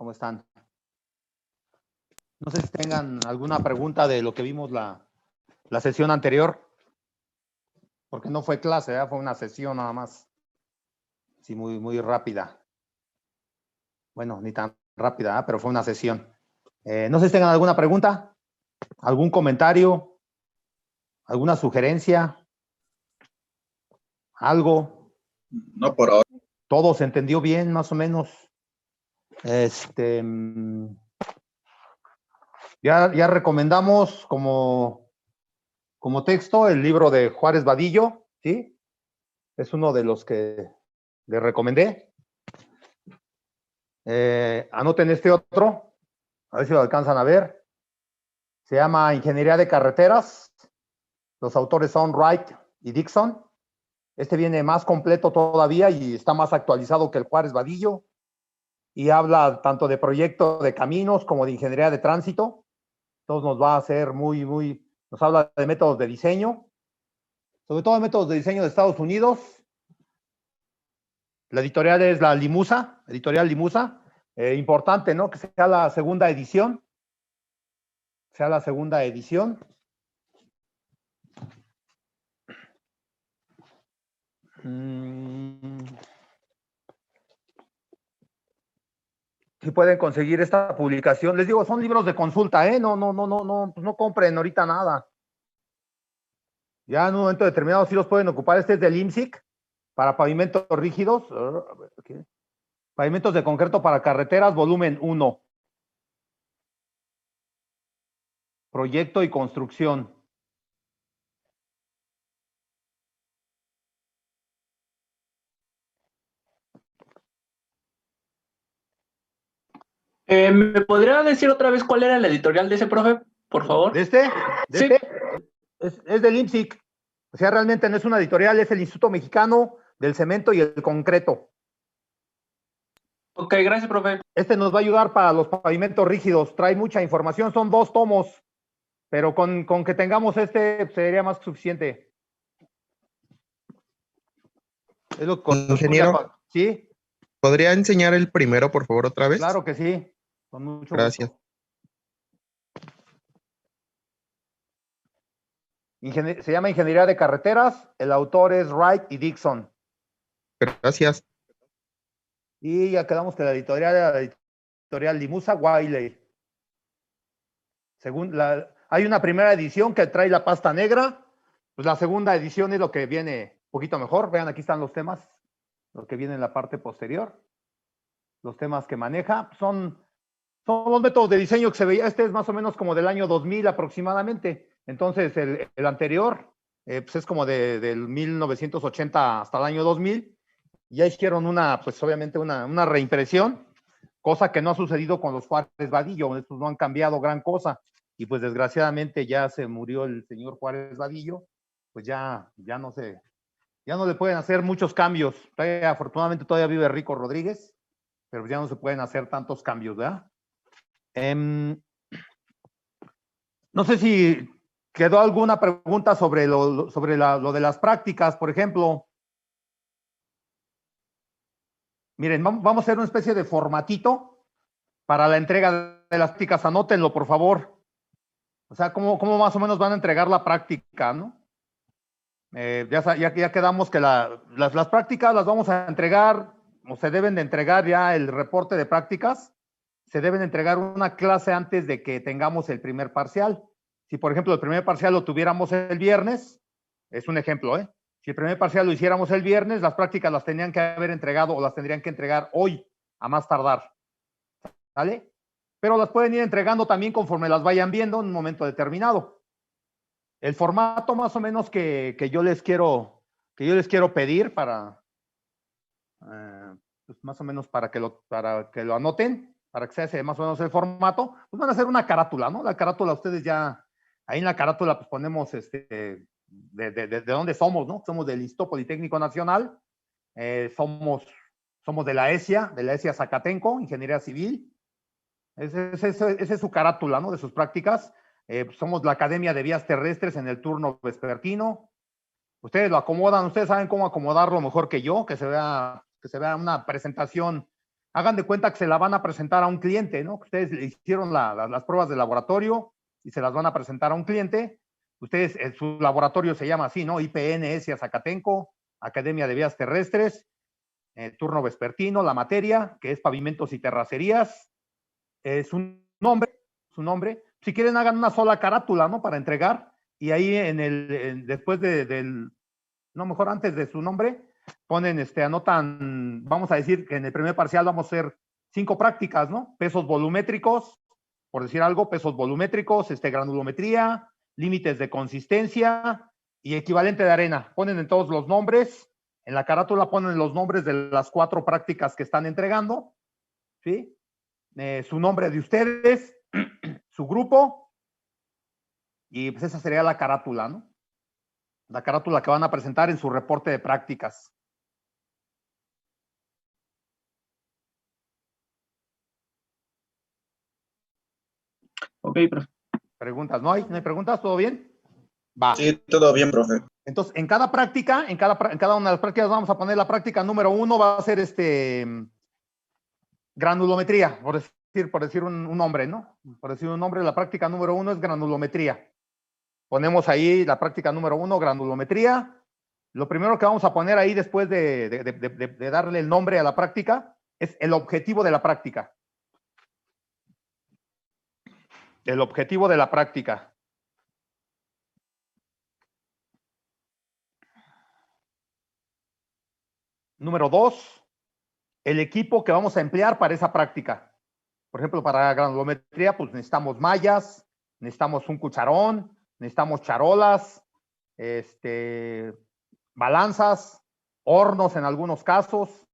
¿Cómo están? No sé si tengan alguna pregunta de lo que vimos la sesión anterior, porque no fue clase, fue una sesión nada más. Sí, muy rápida. Bueno, ni tan rápida, pero fue una sesión. No sé si tengan alguna pregunta, algún comentario, alguna sugerencia, algo. No por ahora. Todo se entendió bien, más o menos. Ya recomendamos como texto el libro de Juárez Vadillo, ¿sí? Es uno de los que le recomendé. Anoten este otro, a ver si lo alcanzan a ver. Se llama Ingeniería de Carreteras. Los autores son Wright y Dixon. Este viene más completo todavía y está más actualizado que el Juárez Vadillo. Y habla tanto de proyecto de caminos como de ingeniería de tránsito. Entonces nos va a hacer nos habla de métodos de diseño, sobre todo de métodos de diseño de Estados Unidos. La editorial es la Limusa, editorial Limusa. Importante, ¿no? Que sea la segunda edición. Si pueden conseguir esta publicación, les digo, son libros de consulta, no compren ahorita nada. Ya en un momento determinado sí los pueden ocupar. Este es del IMSIC para pavimentos rígidos. Pavimentos de concreto para carreteras, volumen 1. Proyecto y construcción. ¿Me podría decir otra vez cuál era la editorial de ese profe, por favor? ¿De este? Sí. Es del IMSIC. O sea, realmente no es una editorial, es el Instituto Mexicano del Cemento y el Concreto. Ok, gracias, profe. Este nos va a ayudar para los pavimentos rígidos. Trae mucha información, son 2 tomos, pero con que tengamos este sería más que suficiente. Es lo que Ingeniero, ¿sí? ¿podría enseñar el primero, por favor, otra vez? Claro que sí, con mucho Gracias. gusto. Se llama Ingeniería de Carreteras, el autor es Wright y Dixon. Gracias. Y ya quedamos que la editorial Limusa Wiley. Hay una primera edición que trae la pasta negra, pues la segunda edición es lo que viene un poquito mejor. Vean, aquí están los temas, lo que viene en la parte posterior. Los temas que maneja son los métodos de diseño que se veía. Este es más o menos como del año 2000 aproximadamente. Entonces, el anterior, pues es como del 1980 hasta el año 2000. Ya hicieron obviamente una reimpresión, cosa que no ha sucedido con los Juárez Vadillo. Estos no han cambiado gran cosa. Y pues desgraciadamente ya se murió el señor Juárez Vadillo. Pues ya no le pueden hacer muchos cambios. Afortunadamente todavía vive Rico Rodríguez, pero ya no se pueden hacer tantos cambios, ¿verdad? No sé si quedó alguna pregunta sobre lo de las prácticas, por ejemplo. Miren, vamos a hacer una especie de formatito para la entrega de las prácticas. Anótenlo, por favor. O sea, cómo más o menos van a entregar la práctica, ¿no? Ya quedamos que las prácticas las vamos a entregar, o se deben de entregar ya el reporte de prácticas. Se deben entregar una clase antes de que tengamos el primer parcial. Si, por ejemplo, el primer parcial lo tuviéramos el viernes, es un ejemplo, ¿eh? Si el primer parcial lo hiciéramos el viernes, las prácticas las tenían que haber entregado o las tendrían que entregar hoy, a más tardar. ¿Vale? Pero las pueden ir entregando también conforme las vayan viendo en un momento determinado. El formato más o menos que yo les quiero pedir para, pues más o menos para que lo anoten, para que se hace más o menos el formato, pues van a hacer una carátula, ¿no? La carátula ustedes ya, ahí en la carátula pues ponemos de dónde somos, ¿no? Somos del Instituto Politécnico Nacional, somos de la ESIA Zacatenco, Ingeniería Civil. Esa es su carátula, ¿no? De sus prácticas. Somos la Academia de Vías Terrestres en el turno vespertino. Ustedes lo acomodan, ustedes saben cómo acomodarlo mejor que yo, que se vea una presentación hagan de cuenta que se la van a presentar a un cliente, ¿no? Que ustedes le hicieron las pruebas de laboratorio y se las van a presentar a un cliente. Ustedes, su laboratorio se llama así, ¿no? IPNS Zacatenco, Academia de Vías Terrestres, turno vespertino, la materia, que es pavimentos y terracerías. Su nombre. Si quieren, hagan una sola carátula, ¿no? Para entregar. Y ahí después no, mejor antes de su nombre, ponen, anotan, vamos a decir que en el primer parcial vamos a hacer 5 prácticas, ¿no? Pesos volumétricos, por decir algo, pesos volumétricos, granulometría, límites de consistencia y equivalente de arena. Ponen en todos los nombres, en la carátula ponen los nombres de las 4 prácticas que están entregando, ¿sí? Su nombre de ustedes, su grupo, y pues esa sería la carátula, ¿no? La carátula que van a presentar en su reporte de prácticas. Ok, profe. ¿Preguntas? ¿No hay? ¿No hay preguntas? ¿Todo bien? Va. Sí, todo bien, profe. Entonces, en cada práctica, en cada una de las prácticas vamos a poner la práctica número 1, va a ser granulometría, por decir un nombre, ¿no? Por decir un nombre, la práctica número 1 es granulometría. Ponemos ahí la práctica número 1, granulometría. Lo primero que vamos a poner ahí después de darle el nombre a la práctica es el objetivo de la práctica. El objetivo de la práctica. Número 2, el equipo que vamos a emplear para esa práctica. Por ejemplo, para granulometría, pues necesitamos mallas, necesitamos un cucharón, necesitamos charolas, balanzas, hornos en algunos casos,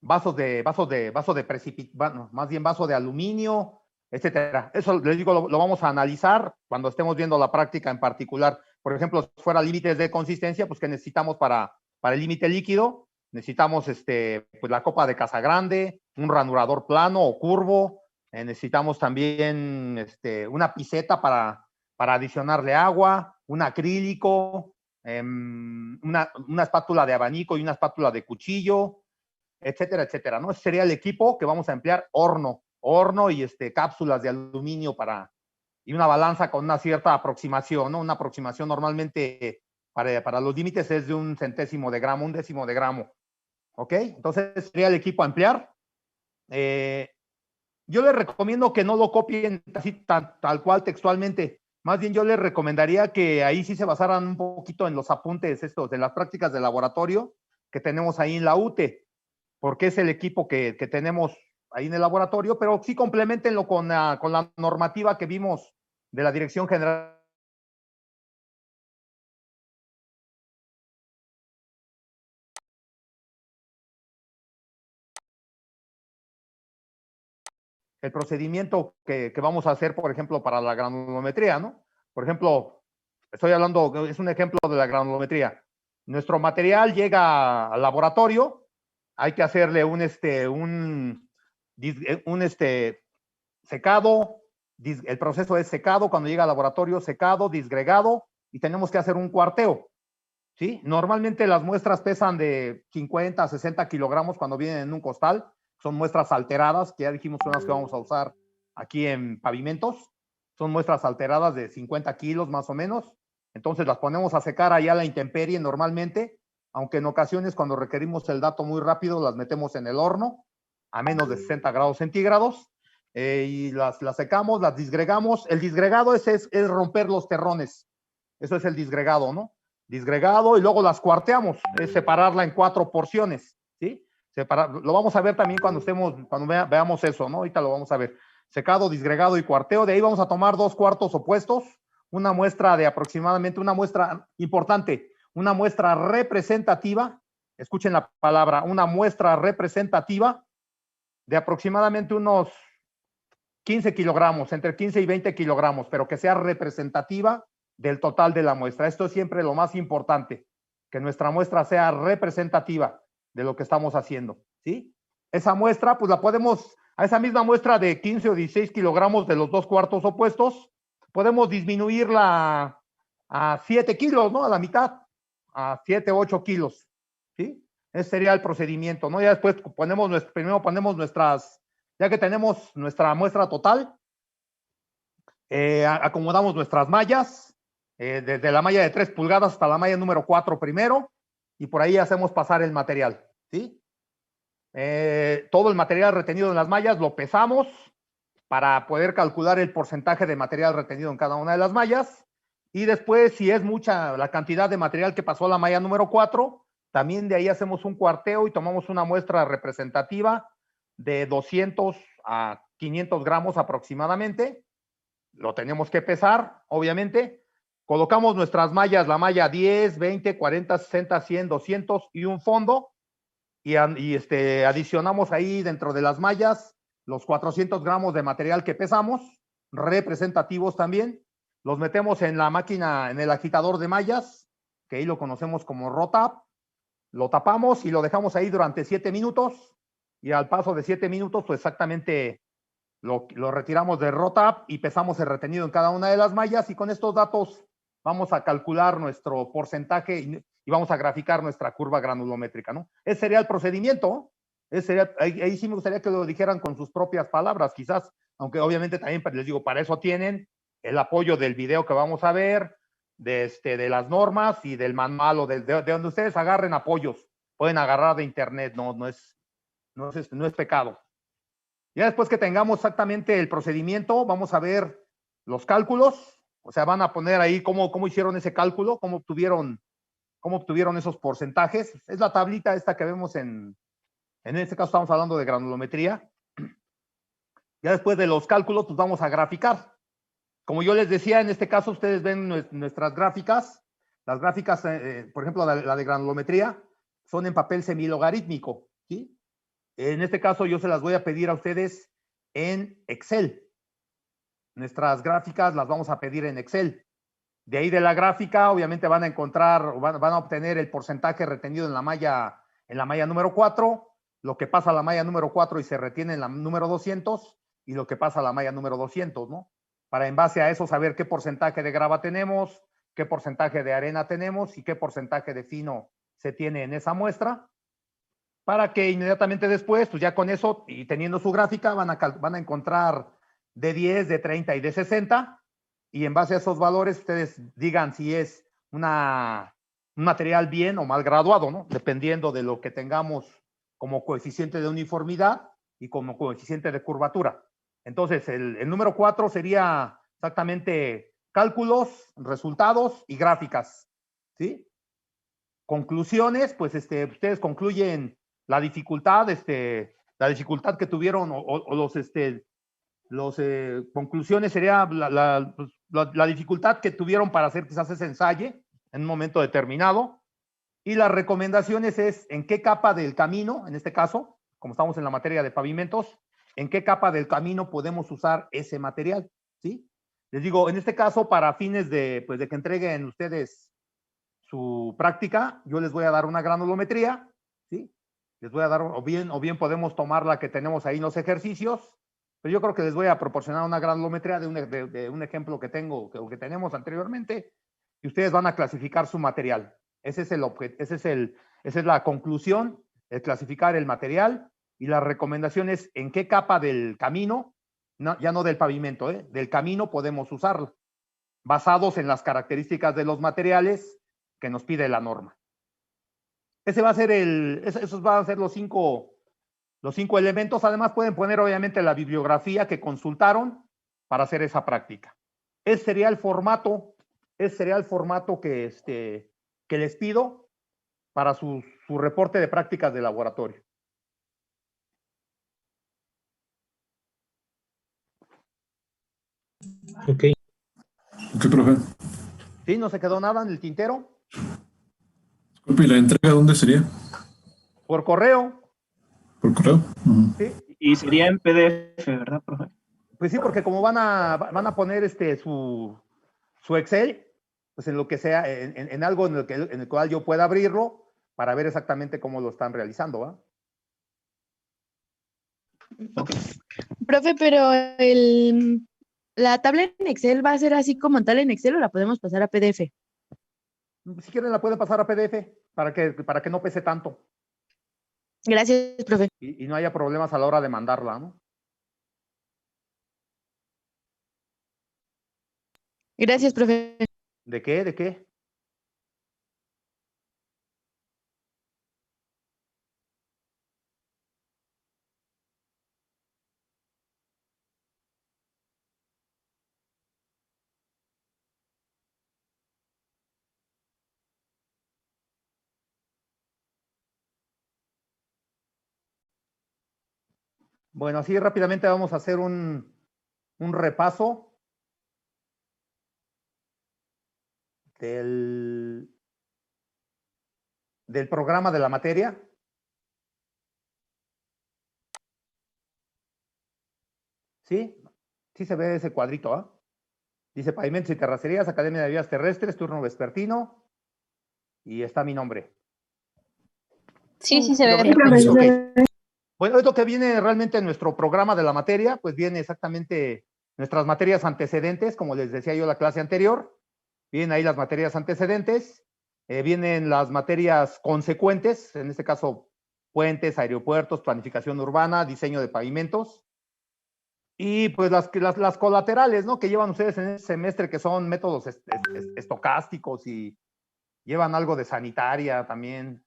vaso de precipitación, más bien vaso de aluminio, etcétera. Eso les digo, lo vamos a analizar cuando estemos viendo la práctica en particular. Por ejemplo, si fuera límites de consistencia, pues que necesitamos para el límite líquido, necesitamos pues la copa de Casagrande, un ranurador plano o curvo, necesitamos también una piseta para adicionarle agua, un acrílico, una espátula de abanico y una espátula de cuchillo, etcétera, etcétera, ¿no? Ese sería el equipo que vamos a emplear, horno y cápsulas de aluminio y una balanza con una cierta aproximación, ¿no? Una aproximación normalmente para los límites es de 1 centésimo de gramo, 1 décimo de gramo, ¿ok? Entonces sería el equipo a emplear. Yo les recomiendo que no lo copien así tal cual textualmente. Más bien yo les recomendaría que ahí sí se basaran un poquito en los apuntes estos de las prácticas de laboratorio que tenemos ahí en la UTE, porque es el equipo que tenemos ahí en el laboratorio, pero sí complementenlo con la normativa que vimos de la Dirección General. El procedimiento que vamos a hacer, por ejemplo, para la granulometría, ¿no? Por ejemplo, estoy hablando, es un ejemplo de la granulometría. Nuestro material llega al laboratorio, hay que hacerle un secado, el proceso es secado, cuando llega al laboratorio, secado, disgregado, y tenemos que hacer un cuarteo, ¿sí? Normalmente las muestras pesan de 50 a 60 kilogramos cuando vienen en un costal, son muestras alteradas, que ya dijimos son las que vamos a usar aquí en pavimentos, son muestras alteradas de 50 kilos más o menos, entonces las ponemos a secar allá a la intemperie normalmente, aunque en ocasiones cuando requerimos el dato muy rápido las metemos en el horno a menos de 60 grados centígrados, y las secamos, las disgregamos. El disgregado es romper los terrones, eso es el disgregado, ¿no? Disgregado, y luego las cuarteamos, es separarla en 4 porciones, ¿sí? Lo vamos a ver también cuando veamos eso, ¿no? Ahorita lo vamos a ver. Secado, disgregado y cuarteo. De ahí vamos a tomar 2 cuartos opuestos, una muestra de aproximadamente, una muestra importante, una muestra representativa, escuchen la palabra, una muestra representativa de aproximadamente unos 15 kilogramos, entre 15 y 20 kilogramos, pero que sea representativa del total de la muestra. Esto es siempre lo más importante, que nuestra muestra sea representativa de lo que estamos haciendo, ¿sí? Esa muestra, pues la podemos, a esa misma muestra de 15 o 16 kilogramos de los 2 cuartos opuestos, podemos disminuirla a 7 kilos, ¿no? A la mitad, a 7, 8 kilos, ¿sí? Ese sería el procedimiento, ¿no? Ya después primero ponemos ya que tenemos nuestra muestra total, acomodamos nuestras mallas, desde la malla de 3 pulgadas hasta la malla número 4 primero, y por ahí hacemos pasar el material, ¿sí? Todo el material retenido en las mallas lo pesamos para poder calcular el porcentaje de material retenido en cada una de las mallas, y después, si es mucha la cantidad de material que pasó a la malla número 4, también de ahí hacemos un cuarteo y tomamos una muestra representativa de 200 a 500 gramos aproximadamente. Lo tenemos que pesar, obviamente. Colocamos nuestras mallas, la malla 10, 20, 40, 60, 100, 200 y un fondo. Y adicionamos ahí dentro de las mallas los 400 gramos de material que pesamos, representativos también. Los metemos en la máquina, en el agitador de mallas, que ahí lo conocemos como ROTAP. Lo tapamos y lo dejamos ahí durante 7 minutos. Y al paso de 7 minutos, pues exactamente lo retiramos de ROTAP y pesamos el retenido en cada una de las mallas, y con estos datos vamos a calcular nuestro porcentaje y vamos a graficar nuestra curva granulométrica, ¿no? Ese sería el procedimiento. Ahí sí me gustaría que lo dijeran con sus propias palabras, quizás, aunque obviamente también les digo, para eso tienen el apoyo del video que vamos a ver, de las normas y del manual, o de donde ustedes agarren apoyos. Pueden agarrar de internet, no es pecado. Ya después que tengamos exactamente el procedimiento, vamos a ver los cálculos. O sea, van a poner ahí cómo hicieron ese cálculo, cómo obtuvieron esos porcentajes. Es la tablita esta que vemos en este caso estamos hablando de granulometría. Ya después de los cálculos, pues vamos a graficar. Como yo les decía, en este caso ustedes ven nuestras gráficas. Las gráficas, por ejemplo, la de granulometría, son en papel semilogarítmico, ¿sí? En este caso yo se las voy a pedir a ustedes en Excel. Nuestras gráficas las vamos a pedir en Excel. De ahí de la gráfica, obviamente van a encontrar, van a obtener el porcentaje retenido en la malla número 4, lo que pasa a la malla número 4 y se retiene en la número 200, y lo que pasa a la malla número 200, ¿no? Para en base a eso saber qué porcentaje de grava tenemos, qué porcentaje de arena tenemos y qué porcentaje de fino se tiene en esa muestra, para que inmediatamente después, pues ya con eso y teniendo su gráfica, van a encontrar de 10, de 30 y de 60, y en base a esos valores ustedes digan si es un material bien o mal graduado, ¿no? Dependiendo de lo que tengamos como coeficiente de uniformidad y como coeficiente de curvatura. Entonces, el número 4 sería exactamente cálculos, resultados y gráficas, ¿sí? Conclusiones, pues ustedes concluyen la dificultad que tuvieron, conclusiones sería la dificultad que tuvieron para hacer quizás ese ensayo en un momento determinado, y las recomendaciones es en qué capa del camino, en este caso, como estamos en la materia de pavimentos, en qué capa del camino podemos usar ese material, ¿sí? Les digo, en este caso, para fines de que entreguen ustedes su práctica, yo les voy a dar una granulometría, ¿sí? Les voy a dar, o bien podemos tomar la que tenemos ahí en los ejercicios, pero yo creo que les voy a proporcionar una granulometría de un ejemplo que tenemos anteriormente, y ustedes van a clasificar su material. Esa es la conclusión, el clasificar el material, y la recomendación es en qué capa del camino, ya no del pavimento, del camino podemos usarlo, basados en las características de los materiales que nos pide la norma. Esos van a ser los cinco elementos. Además pueden poner obviamente la bibliografía que consultaron para hacer esa práctica. Ese sería el formato que les pido para su reporte de prácticas de laboratorio. Ok. Ok, profe. ¿Sí? ¿No se quedó nada en el tintero? Disculpe, ¿y la entrega dónde sería? Por correo. ¿Por correo? ¿Sí? Y sería en PDF, ¿verdad, profe? Pues sí, porque como van a poner su Excel, pues en lo que sea, en algo en el cual yo pueda abrirlo para ver exactamente cómo lo están realizando, ¿va? Okay. Profe, pero la tabla en Excel va a ser así como tal en Excel, o la podemos pasar a PDF. Si quieren la pueden pasar a PDF para que no pese tanto. Gracias, profe. y no haya problemas a la hora de mandarla, ¿no? Gracias, profe. ¿De qué? ¿De qué? Bueno, así rápidamente vamos a hacer un repaso del programa de la materia. ¿Sí? Sí se ve ese cuadrito, ¿ah? Dice Pavimentos y Terracerías, Academia de Vías Terrestres, turno vespertino. Y está mi nombre. Sí, sí se ¿Lo ve. ven? Ok. Bueno, es lo que viene realmente en nuestro programa de la materia, pues viene exactamente nuestras materias antecedentes, como les decía yo la clase anterior. Vienen ahí las materias antecedentes, vienen las materias consecuentes, en este caso puentes, aeropuertos, planificación urbana, diseño de pavimentos. Y pues las colaterales, ¿no? Que llevan ustedes en este semestre, que son métodos estocásticos y llevan algo de sanitaria también.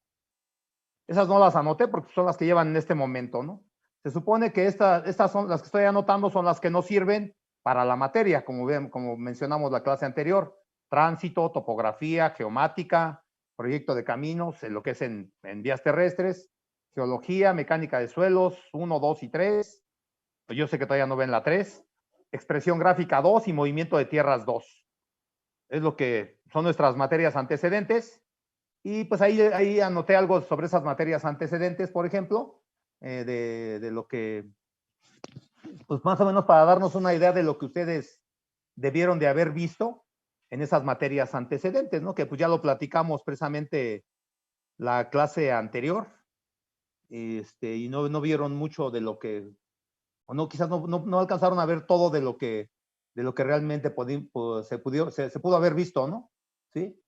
Esas no las anoté porque son las que llevan en este momento, ¿no? Se supone que estas son las que estoy anotando, son las que no sirven para la materia, como mencionamos la clase anterior. Tránsito, topografía, geomática, proyecto de caminos, lo que es en vías terrestres, geología, mecánica de suelos, 1, 2 y 3. Pues yo sé que todavía no ven la 3. Expresión gráfica 2 y movimiento de tierras 2. Es lo que son nuestras materias antecedentes. Y pues ahí anoté algo sobre esas materias antecedentes, por ejemplo, de lo que, pues más o menos para darnos una idea de lo que ustedes debieron de haber visto en esas materias antecedentes, ¿no? Que pues ya lo platicamos precisamente la clase anterior, y no vieron mucho de lo que, o no, quizás no alcanzaron a ver todo de lo que realmente se pudo haber visto, ¿no? ¿Sí?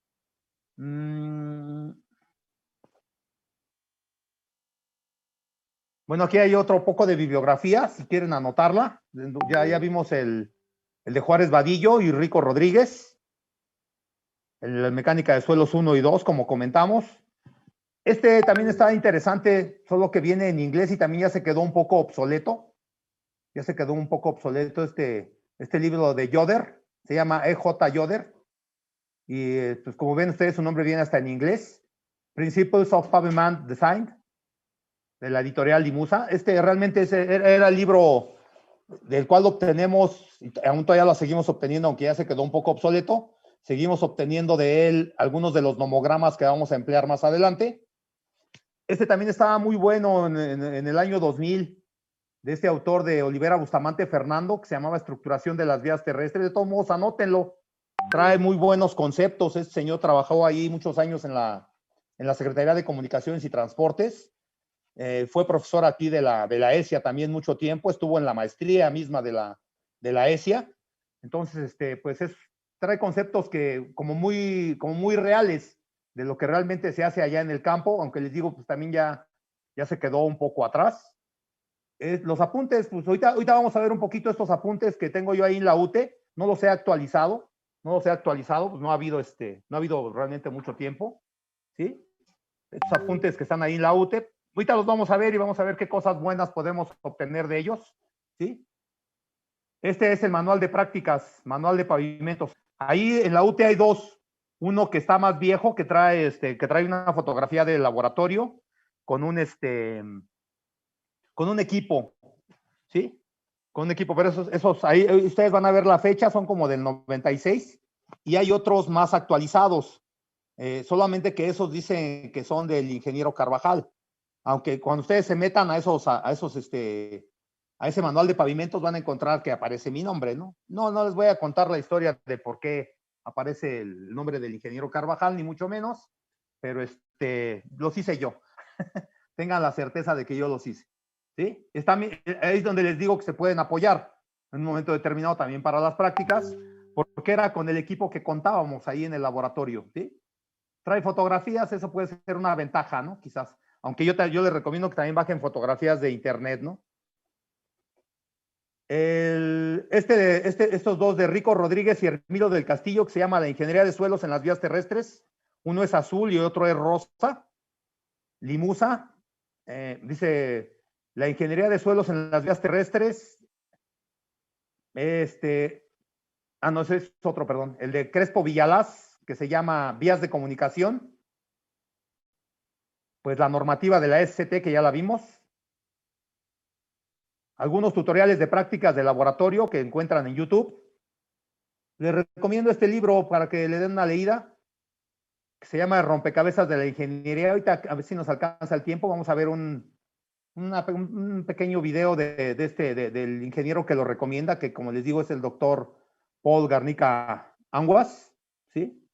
Bueno, aquí hay otro poco de bibliografía, si quieren anotarla. Ya vimos el de Juárez Vadillo y Rico Rodríguez, la mecánica de suelos 1 y 2, como comentamos. Este también está interesante, solo que viene en inglés y también ya se quedó un poco obsoleto. Ya se quedó un poco obsoleto este libro de Yoder, se llama E.J. Yoder. Y pues como ven ustedes, su nombre viene hasta en inglés. Principles of Pavement Design, de la editorial Limusa. Realmente era el libro del cual obtenemos, y aún todavía lo seguimos obteniendo, aunque ya se quedó un poco obsoleto, seguimos obteniendo de él algunos de los nomogramas que vamos a emplear más adelante. Este también estaba muy bueno en el año 2000, de este autor de Olivera Bustamante Fernando, que se llamaba Estructuración de las Vías Terrestres. De todos modos, anótenlo. Trae muy buenos conceptos. Este señor trabajó ahí muchos años en la Secretaría de Comunicaciones y Transportes. Fue profesor aquí de la ESIA también mucho tiempo, estuvo en la maestría misma de la ESIA. Entonces, pues trae conceptos que como muy reales de lo que realmente se hace allá en el campo, aunque les digo, pues también ya se quedó un poco atrás. Los apuntes, pues ahorita vamos a ver un poquito estos apuntes que tengo yo ahí en la UTE. No los he actualizado, pues no ha habido realmente mucho tiempo, ¿sí? Estos apuntes que están ahí en la UTE, ahorita los vamos a ver y vamos a ver qué cosas buenas podemos obtener de ellos, ¿sí? Este es el manual de prácticas, manual de pavimentos. Ahí en la UTE hay dos. Uno que está más viejo, que trae una fotografía del laboratorio con un equipo, ¿sí? Con un equipo, pero esos ahí ustedes van a ver la fecha, son como del 96, y hay otros más actualizados, solamente que esos dicen que son del ingeniero Carvajal, aunque cuando ustedes se metan a ese manual de pavimentos van a encontrar que aparece mi nombre, ¿no? No les voy a contar la historia de por qué aparece el nombre del ingeniero Carvajal, ni mucho menos, pero los hice yo. Tengan la certeza de que yo los hice, ¿sí? Ahí es donde les digo que se pueden apoyar en un momento determinado también para las prácticas, porque era con el equipo que contábamos ahí en el laboratorio, ¿sí? Trae fotografías, eso puede ser una ventaja, ¿no? Quizás aunque yo les recomiendo que también bajen fotografías de internet, ¿no? Estos dos de Rico Rodríguez y Hermilo del Castillo, que se llama La Ingeniería de Suelos en las Vías Terrestres, uno es azul y otro es rosa, limusa, dice La Ingeniería de Suelos en las Vías Terrestres, no, ese es otro, perdón, el de Crespo Villalaz, que se llama Vías de Comunicación, pues la normativa de la SCT, que ya la vimos, algunos tutoriales de prácticas de laboratorio que encuentran en YouTube. Les recomiendo este libro para que le den una leída, que se llama Rompecabezas de la Ingeniería. Ahorita a ver si nos alcanza el tiempo, vamos a ver un pequeño video del ingeniero que lo recomienda, que como les digo es el doctor Paul Garnica Anguas, ¿sí?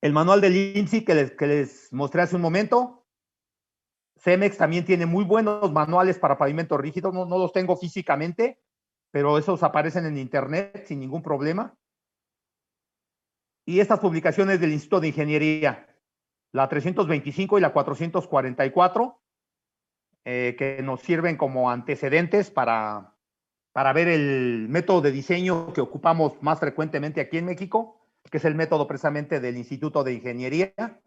El manual de Lindsay que les mostré hace un momento. Cemex también tiene muy buenos manuales para pavimento rígido, no los tengo físicamente, pero esos aparecen en internet sin ningún problema. Y estas publicaciones del Instituto de Ingeniería, la 325 y la 444, que nos sirven como antecedentes para ver el método de diseño que ocupamos más frecuentemente aquí en México, que es el método precisamente del Instituto de Ingeniería.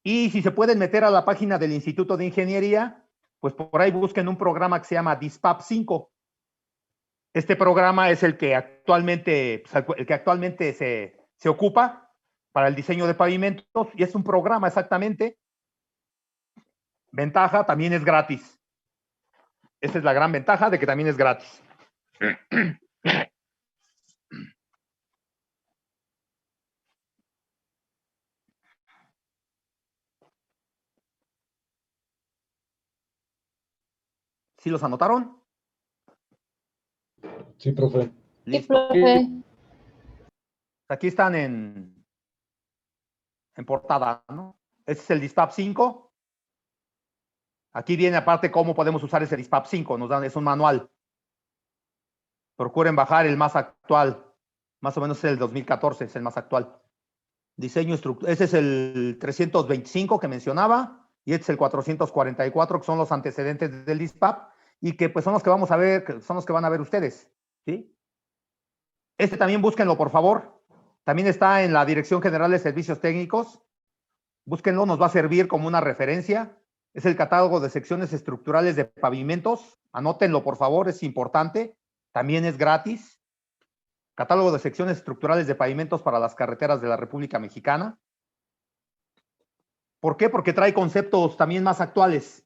Y si se pueden meter a la página del Instituto de Ingeniería, pues por ahí busquen un programa que se llama DISPAP 5. Este programa es el que actualmente se ocupa para el diseño de pavimentos y es un programa exactamente. Ventaja, también es gratis. Esa es la gran ventaja de que también es gratis. ¿Sí los anotaron? Sí, profe. Sí, Listo. profe. Aquí están en portada, ¿no? Este es el DISPAP 5. Aquí viene aparte cómo podemos usar ese DISPAP 5. Es un manual. Procuren bajar el más actual. Más o menos es el 2014, es el más actual. Diseño estructural. Ese es el 325 que mencionaba. Y este es el 444, que son los antecedentes del DISPAP. Y que pues son los que vamos a ver, que son los que van a ver ustedes. ¿Sí? Este también búsquenlo, por favor. También está en la Dirección General de Servicios Técnicos. Búsquenlo, nos va a servir como una referencia. Es el catálogo de secciones estructurales de pavimentos. Anótenlo, por favor, es importante. También es gratis. Catálogo de secciones estructurales de pavimentos para las carreteras de la República Mexicana. ¿Por qué? Porque trae conceptos también más actuales.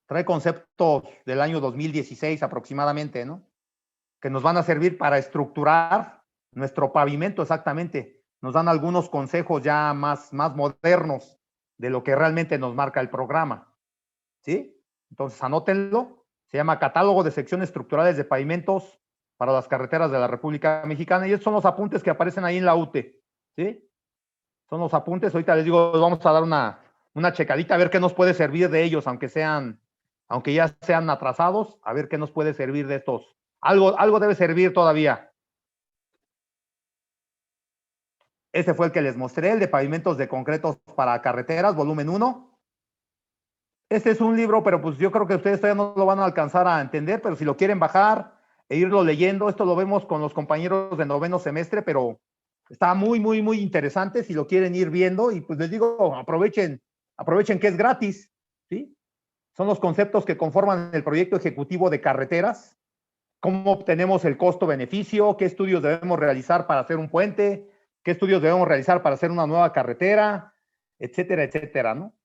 Trae conceptos del año 2016 aproximadamente, ¿no? Que nos van a servir para estructurar nuestro pavimento exactamente. Nos dan algunos consejos ya más modernos de lo que realmente nos marca el programa. ¿Sí? Entonces, anótenlo. Se llama Catálogo de Secciones Estructurales de Pavimentos para las Carreteras de la República Mexicana. Y estos son los apuntes que aparecen ahí en la UTE. ¿Sí? Son los apuntes. Ahorita les digo, vamos a dar una checadita a ver qué nos puede servir de ellos, aunque ya sean atrasados, a ver qué nos puede servir de estos. Algo debe servir todavía. Este fue el que les mostré, el de pavimentos de concretos para carreteras, volumen 1. Este es un libro, pero pues yo creo que ustedes todavía no lo van a alcanzar a entender, pero si lo quieren bajar e irlo leyendo, esto lo vemos con los compañeros de noveno semestre, pero está muy, muy, muy interesante si lo quieren ir viendo y pues les digo, aprovechen que es gratis, ¿sí? Son los conceptos que conforman el proyecto ejecutivo de carreteras, cómo obtenemos el costo-beneficio, qué estudios debemos realizar para hacer un puente, qué estudios debemos realizar para hacer una nueva carretera, etcétera, etcétera, ¿no?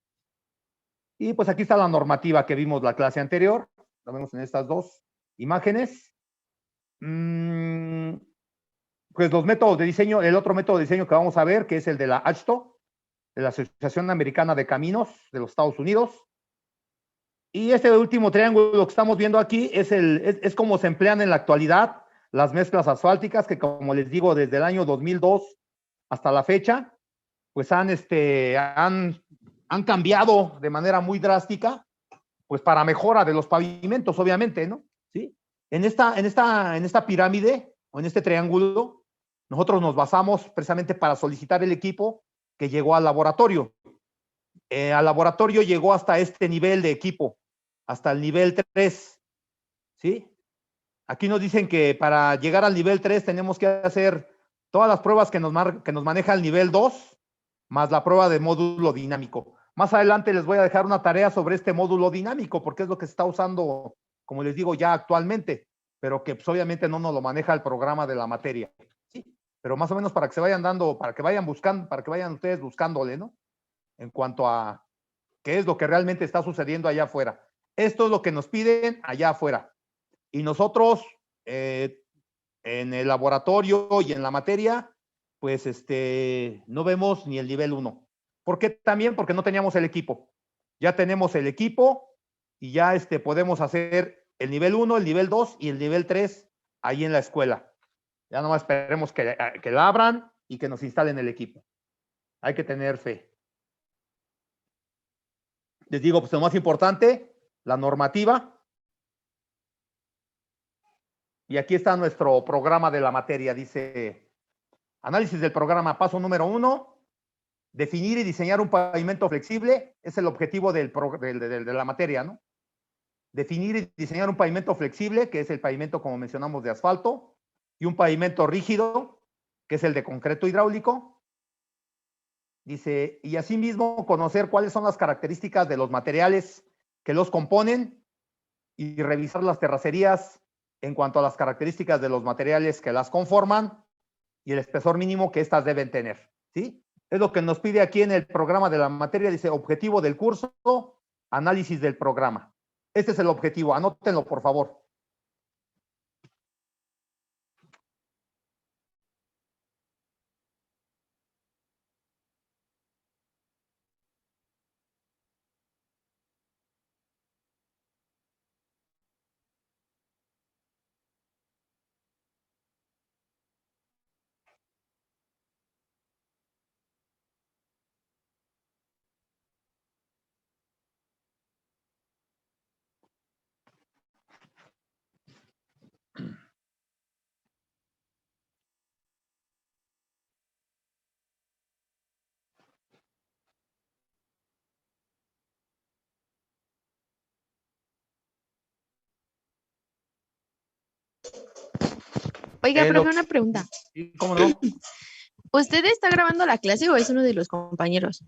Y pues aquí está la normativa que vimos la clase anterior, lo vemos en estas dos imágenes. Pues los métodos de diseño, el otro método de diseño que vamos a ver, que es el de la AASHTO, de la Asociación Americana de Caminos de los Estados Unidos. Y este último triángulo que estamos viendo aquí es como se emplean en la actualidad las mezclas asfálticas, que como les digo, desde el año 2002 hasta la fecha, pues han cambiado de manera muy drástica, pues para mejora de los pavimentos, obviamente, ¿no? ¿Sí? En esta pirámide, o en este triángulo, nosotros nos basamos precisamente para solicitar el equipo que llegó al laboratorio. al laboratorio llegó hasta este nivel de equipo, hasta el nivel 3, ¿sí? Aquí nos dicen que para llegar al nivel 3 tenemos que hacer todas las pruebas que nos maneja el nivel 2, más la prueba de módulo dinámico. Más adelante les voy a dejar una tarea sobre este módulo dinámico, porque es lo que se está usando, como les digo, ya actualmente, pero que pues, obviamente no nos lo maneja el programa de la materia, ¿sí? Pero más o menos para que se vayan dando, para que vayan buscando, para que vayan ustedes buscándole, ¿no? En cuanto a qué es lo que realmente está sucediendo allá afuera. Esto es lo que nos piden allá afuera. Y nosotros, en el laboratorio y en la materia, pues no vemos ni el nivel 1. ¿Por qué también? Porque no teníamos el equipo. Ya tenemos el equipo y ya podemos hacer el nivel 1, el nivel 2 y el nivel 3 ahí en la escuela. Ya nomás esperemos que la abran y que nos instalen el equipo. Hay que tener fe. Les digo, pues lo más importante, la normativa. Y aquí está nuestro programa de la materia. Dice, análisis del programa, paso número 1, definir y diseñar un pavimento flexible. Es el objetivo de la materia, ¿no? Definir y diseñar un pavimento flexible, que es el pavimento, como mencionamos, de asfalto, y un pavimento rígido, que es el de concreto hidráulico. Dice, y asimismo conocer cuáles son las características de los materiales que los componen y revisar las terracerías en cuanto a las características de los materiales que las conforman y el espesor mínimo que éstas deben tener, ¿sí? Es lo que nos pide aquí en el programa de la materia. Dice, objetivo del curso, análisis del programa. Este es el objetivo, anótenlo por favor. Oiga, profe, una pregunta. ¿Sí? ¿Cómo no? ¿Usted está grabando la clase o es uno de los compañeros?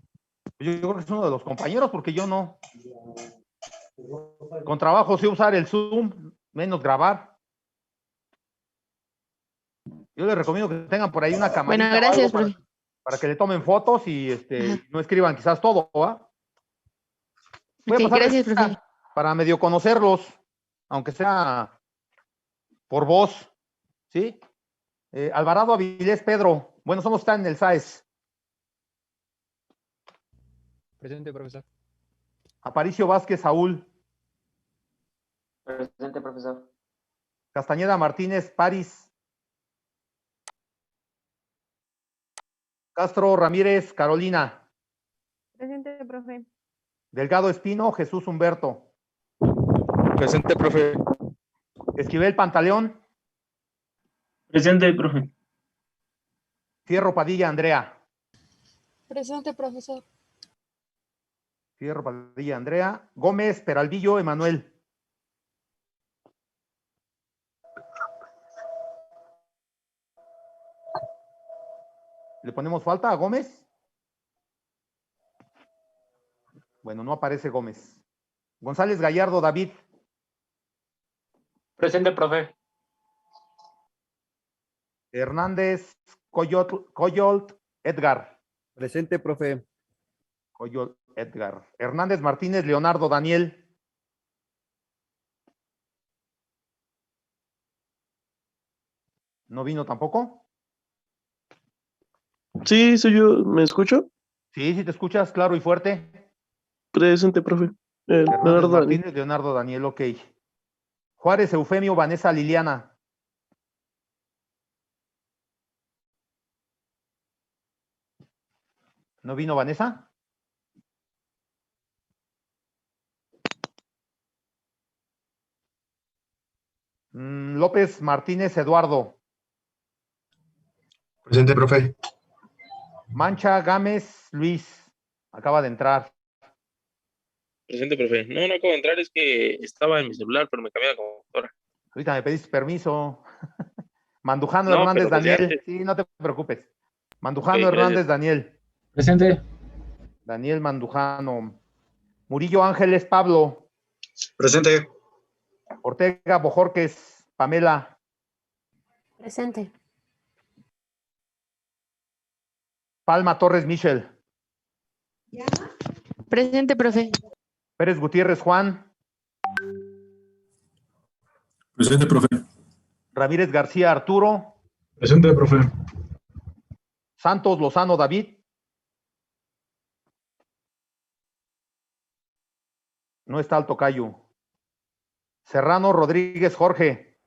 Yo creo que es uno de los compañeros, porque yo no. Con trabajo sé usar el Zoom, menos grabar. Yo les recomiendo que tengan por ahí una camarita. Bueno, gracias, profe. Para que le tomen fotos y no escriban quizás todo, ¿va? Voy a Ok, pasar gracias, profe. para medio conocerlos, aunque sea por voz, ¿sí? Alvarado Avilés Pedro. Bueno, somos está en el SAES. Presente, profesor. Aparicio Vázquez Saúl. Presente, profesor. Castañeda Martínez París. Castro Ramírez Carolina. Presente, profe. Delgado Espino Jesús Humberto. Presente, profe. Esquivel Pantaleón. Presente, profe. Fierro Padilla Andrea. Presente, profesor. Fierro Padilla Andrea. Gómez Peralvillo Emanuel. ¿Le ponemos falta a Gómez? Bueno, no aparece Gómez. González Gallardo David. Presente, profe. Hernández Coyolt Edgar. Presente, profe. Coyolt Edgar. Hernández Martínez Leonardo Daniel. ¿No vino tampoco? Sí, soy yo. ¿Me escucho? Sí, sí te escuchas claro y fuerte. Presente, profe. Hernández Leonardo Daniel. Martínez Leonardo Daniel, ok. Juárez Eufemio Vanessa Liliana. ¿No vino Vanessa? López Martínez Eduardo. Presente, profe. Mancha Gámez Luis. Acaba de entrar. Presente, profe. No acabo de entrar, es que estaba en mi celular, pero me cambié la computadora. Ahorita me pediste permiso. Mandujano No, Hernández pero desde Daniel. antes. Sí, no te preocupes. Ok, Mandujano gracias. Hernández Daniel. Presente. Daniel Mandujano. Murillo Ángeles Pablo. Presente. Ortega Bojorques Pamela. Presente. Palma Torres Michel. Presente, profe. Pérez Gutiérrez Juan. Presente, profe. Ramírez García Arturo. Presente, profe. Santos Lozano David. No está el tocayo. Serrano Rodríguez Jorge.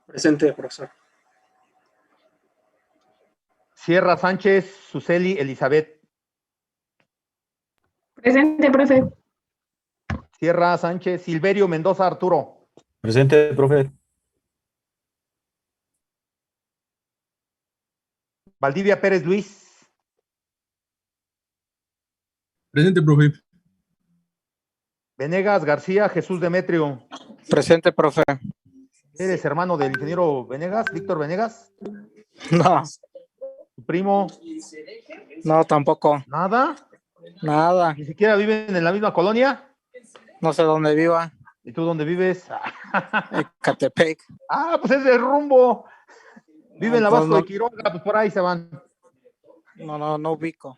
Presente, profesor. Sierra Sánchez Suseli Elizabeth. Presente, profe. Sierra Sánchez Silverio Mendoza Arturo. Presente, profe. Valdivia Pérez Luis. Presente, profe. Venegas García Jesús Demetrio. Presente, profe. ¿Eres hermano del ingeniero Venegas, Víctor Venegas? No, ¿Tu primo? no, tampoco. ¿Nada? Nada. ¿Ni siquiera viven en la misma colonia? No sé dónde viva. ¿Y tú dónde vives? Catepec. Ah, pues es de rumbo. Vive en la Entonces, Vasco de Quiroga, pues por ahí se van. No ubico.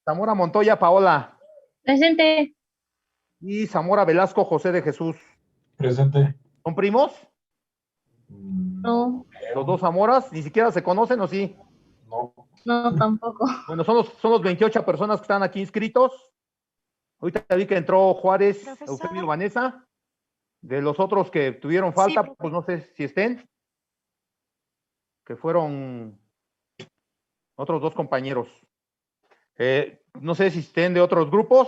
Zamora Montoya Paola. Presente. Y Zamora Velasco José de Jesús. Presente. ¿Son primos? No, Los dos Zamoras, ¿ni siquiera se conocen o sí? no, tampoco. Bueno, son los 28 personas que están aquí inscritos. Ahorita vi que entró Juárez, Profesor. Eufemio Vanessa. De los otros que tuvieron falta, Sí, profe. pues no sé si estén. Que fueron otros dos compañeros. No sé si estén de otros grupos.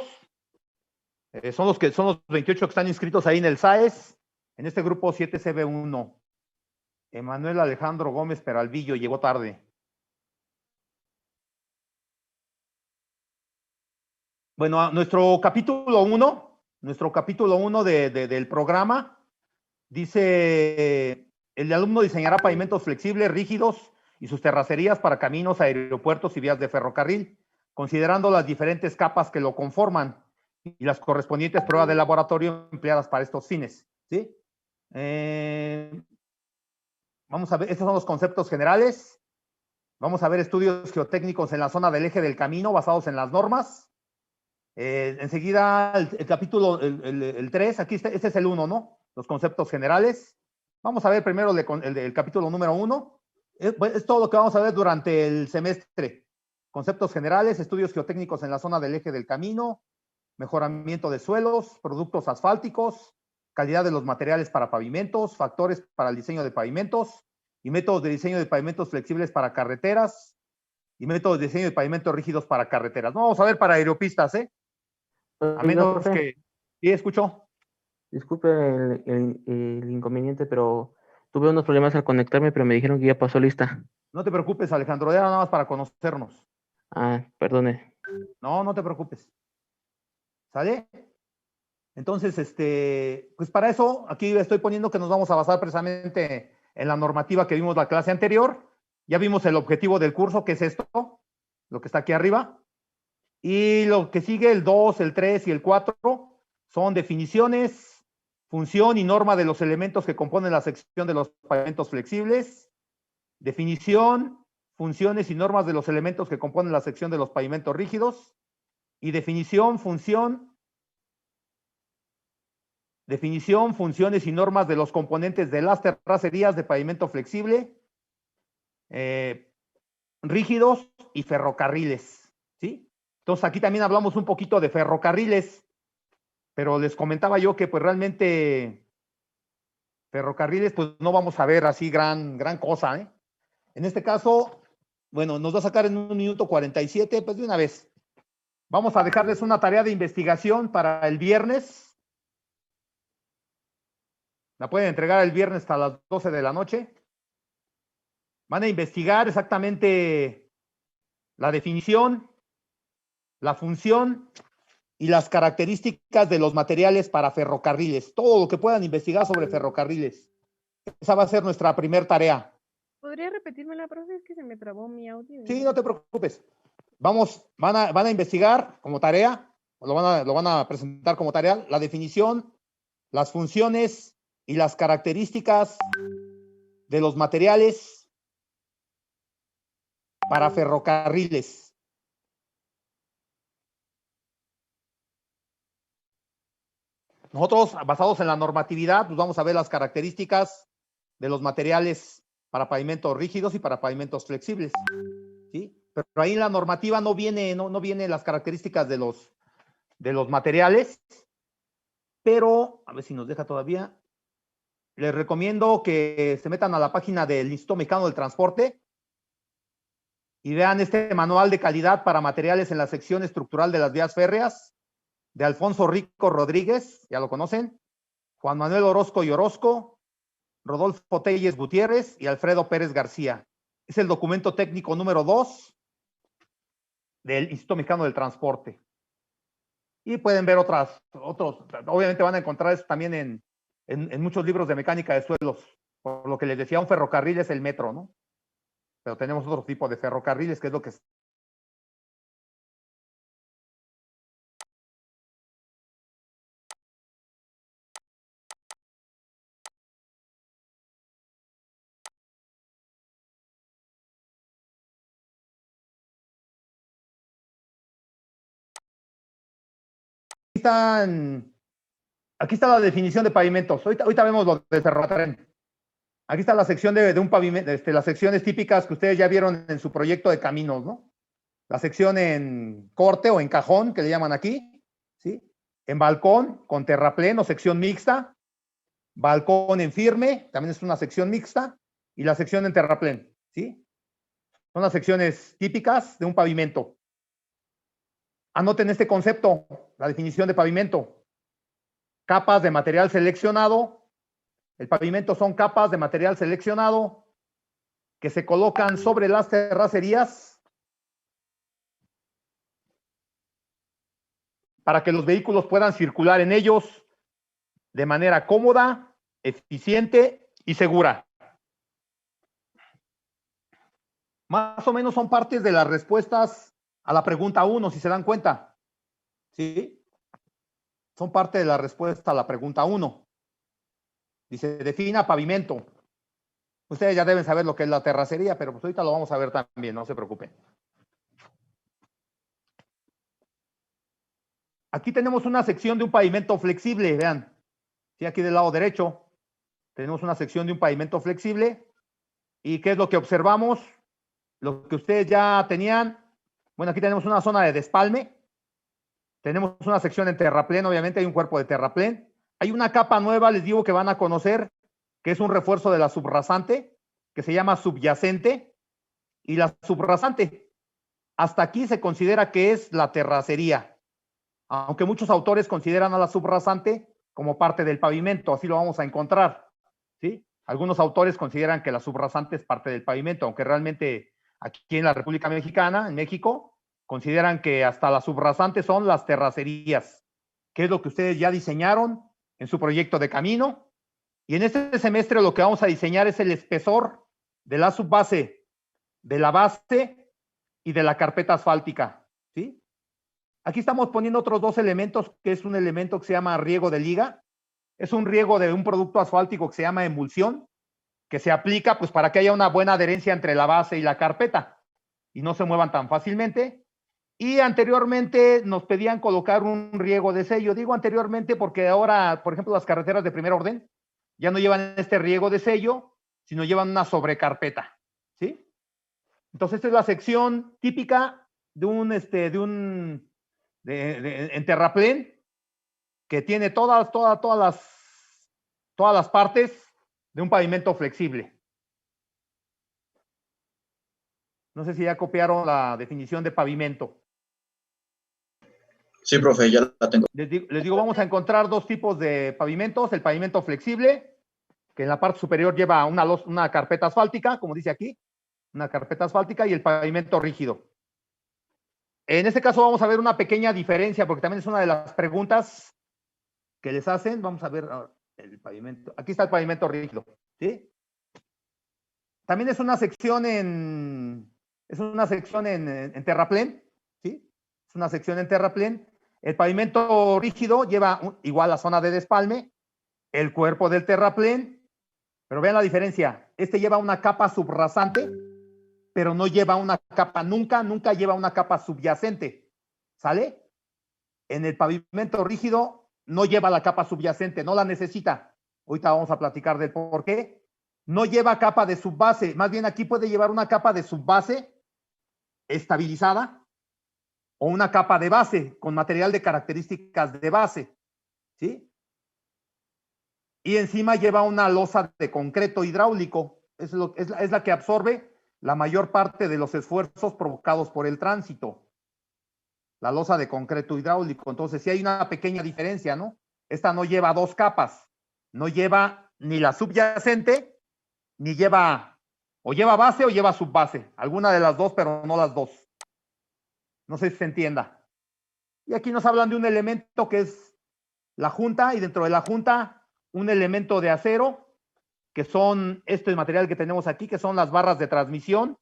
Son los 28 que están inscritos ahí en el SAES. En este grupo 7CB1. Emanuel Alejandro Gómez Peralvillo llegó tarde. Bueno, a nuestro capítulo 1 del programa dice, el alumno diseñará pavimentos flexibles, rígidos y sus terracerías para caminos, aeropuertos y vías de ferrocarril, considerando las diferentes capas que lo conforman y las correspondientes pruebas de laboratorio empleadas para estos fines. ¿Sí? Vamos a ver, estos son los conceptos generales. Vamos a ver estudios geotécnicos en la zona del eje del camino basados en las normas. Enseguida el capítulo, el 3, aquí este es el 1, ¿no? Los conceptos generales. Vamos a ver primero el capítulo número 1. Es todo lo que vamos a ver durante el semestre. Conceptos generales, estudios geotécnicos en la zona del eje del camino, mejoramiento de suelos, productos asfálticos, calidad de los materiales para pavimentos, factores para el diseño de pavimentos y métodos de diseño de pavimentos flexibles para carreteras y métodos de diseño de pavimentos rígidos para carreteras. No vamos a ver para aeropistas, ¿eh? A menos que... Sí, escucho. Disculpe el inconveniente, pero tuve unos problemas al conectarme, pero me dijeron que ya pasó lista. No te preocupes, Alejandro, era nada más para conocernos. Ah, perdone. No te preocupes. ¿Sale? Entonces, pues para eso, aquí estoy poniendo que nos vamos a basar precisamente en la normativa que vimos la clase anterior. Ya vimos el objetivo del curso, que es esto, lo que está aquí arriba. Y lo que sigue, el 2, el 3 y el 4, son definiciones, función y norma de los elementos que componen la sección de los pavimentos flexibles, definición, funciones y normas de los elementos que componen la sección de los pavimentos rígidos, y definición, funciones y normas de los componentes de las terracerías de pavimento flexible, rígidos y ferrocarriles, ¿sí? Entonces aquí también hablamos un poquito de ferrocarriles, pero les comentaba yo que pues realmente ferrocarriles pues no vamos a ver así gran cosa, ¿eh? En este caso, bueno, nos va a sacar en 1 minuto 47, pues de una vez. Vamos a dejarles una tarea de investigación para el viernes. La pueden entregar el viernes hasta las 12 de la noche. Van a investigar exactamente la definición, la función y las características de los materiales para ferrocarriles. Todo lo que puedan investigar sobre ferrocarriles. Esa va a ser nuestra primera tarea. ¿Podría repetírmela, profe? Es que se me trabó mi audio. Sí, no te preocupes. Van a investigar como tarea, lo van a presentar como tarea, la definición, las funciones y las características de los materiales para ferrocarriles. Nosotros, basados en la normatividad, pues vamos a ver las características de los materiales para pavimentos rígidos y para pavimentos flexibles. ¿Sí? Pero ahí en la normativa no viene las características de los materiales, pero a ver si nos deja todavía. Les recomiendo que se metan a la página del Instituto Mexicano del Transporte y vean este manual de calidad para materiales en la sección estructural de las vías férreas de Alfonso Rico Rodríguez, ya lo conocen, Juan Manuel Orozco y Orozco, Rodolfo Telles Gutiérrez y Alfredo Pérez García. Es el documento técnico número 2 del Instituto Mexicano del Transporte. Y pueden ver otros, obviamente van a encontrar eso también en muchos libros de mecánica de suelos. Por lo que les decía, un ferrocarril es el metro, ¿no? Pero tenemos otro tipo de ferrocarriles, que es lo que aquí está la definición de pavimentos. Ahorita vemos lo del ferrocarril. Aquí está la sección de un pavimento, las secciones típicas que ustedes ya vieron en su proyecto de caminos, ¿no? La sección en corte o en cajón, que le llaman aquí, ¿sí? En balcón, con terraplén o sección mixta. Balcón en firme, también es una sección mixta. Y la sección en terraplén, ¿sí? Son las secciones típicas de un pavimento. Anoten este concepto, la definición de pavimento. Capas de material seleccionado. El pavimento son capas de material seleccionado que se colocan sobre las terracerías para que los vehículos puedan circular en ellos de manera cómoda, eficiente y segura. Más o menos son partes de las respuestas a la pregunta 1, si se dan cuenta. ¿Sí? Son parte de la respuesta a la pregunta 1. Dice, defina pavimento. Ustedes ya deben saber lo que es la terracería, pero pues ahorita lo vamos a ver también, no se preocupen. Aquí tenemos una sección de un pavimento flexible, vean. Sí, aquí del lado derecho tenemos una sección de un pavimento flexible. ¿Y qué es lo que observamos? Lo que ustedes ya tenían. Bueno, aquí tenemos una zona de despalme. Tenemos una sección en terraplén, obviamente hay un cuerpo de terraplén. Hay una capa nueva, les digo, que van a conocer, que es un refuerzo de la subrasante, que se llama subyacente. Y la subrasante, hasta aquí se considera que es la terracería. Aunque muchos autores consideran a la subrasante como parte del pavimento, así lo vamos a encontrar, ¿sí? Algunos autores consideran que la subrasante es parte del pavimento, aunque realmente aquí en la República Mexicana, en México, consideran que hasta las subrasantes son las terracerías, que es lo que ustedes ya diseñaron en su proyecto de camino. Y en este semestre lo que vamos a diseñar es el espesor de la subbase, de la base y de la carpeta asfáltica, ¿sí? Aquí estamos poniendo otros dos elementos, que es un elemento que se llama riego de liga. Es un riego de un producto asfáltico que se llama emulsión, que se aplica pues para que haya una buena adherencia entre la base y la carpeta y no se muevan tan fácilmente. Y anteriormente nos pedían colocar un riego de sello. Digo anteriormente porque ahora, por ejemplo, las carreteras de primer orden ya no llevan este riego de sello, sino llevan una sobrecarpeta, ¿sí? Entonces esta es la sección típica de en terraplén, que tiene todas las partes de un pavimento flexible. No sé si ya copiaron la definición de pavimento. Sí, profe, ya la tengo. Les digo, vamos a encontrar dos tipos de pavimentos. El pavimento flexible, que en la parte superior lleva una carpeta asfáltica, como dice aquí, una carpeta asfáltica, y el pavimento rígido. En este caso vamos a ver una pequeña diferencia, porque también es una de las preguntas que les hacen. Vamos a ver el pavimento. Aquí está el pavimento rígido, ¿sí? También es una sección en terraplén, ¿sí? Es una sección en terraplén. El pavimento rígido lleva igual la zona de despalme, el cuerpo del terraplén, pero vean la diferencia. Este lleva una capa subrasante, pero no lleva una capa, nunca lleva una capa subyacente, ¿sale? En el pavimento rígido no lleva la capa subyacente, no la necesita. Ahorita vamos a platicar del por qué. No lleva capa de subbase, más bien aquí puede llevar una capa de subbase estabilizada o una capa de base con material de características de base, ¿sí? Y encima lleva una losa de concreto hidráulico, es la que absorbe la mayor parte de los esfuerzos provocados por el tránsito. La losa de concreto hidráulico. Entonces, sí hay una pequeña diferencia, ¿no? Esta no lleva dos capas, no lleva ni la subyacente, ni lleva, o lleva base o lleva subbase. Alguna de las dos, pero no las dos. No sé si se entienda. Y aquí nos hablan de un elemento que es la junta, y dentro de la junta, un elemento de acero, que son este material que tenemos aquí, que son las barras de transmisión,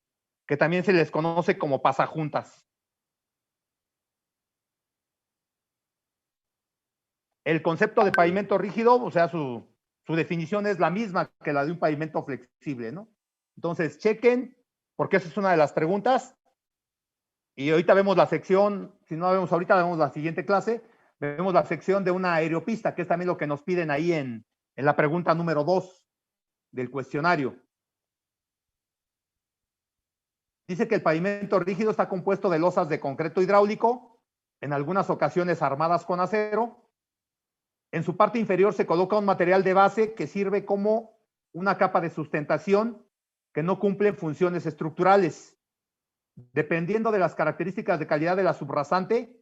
que también se les conoce como pasajuntas. El concepto de pavimento rígido, o sea, su definición es la misma que la de un pavimento flexible, ¿no? Entonces, chequen, porque esa es una de las preguntas. Y ahorita vemos la sección, si no la vemos ahorita, vemos la siguiente clase, vemos la sección de una aeropista, que es también lo que nos piden ahí en la pregunta número 2 del cuestionario. Dice que el pavimento rígido está compuesto de losas de concreto hidráulico, en algunas ocasiones armadas con acero. En su parte inferior se coloca un material de base que sirve como una capa de sustentación que no cumple funciones estructurales. Dependiendo de las características de calidad de la subrasante,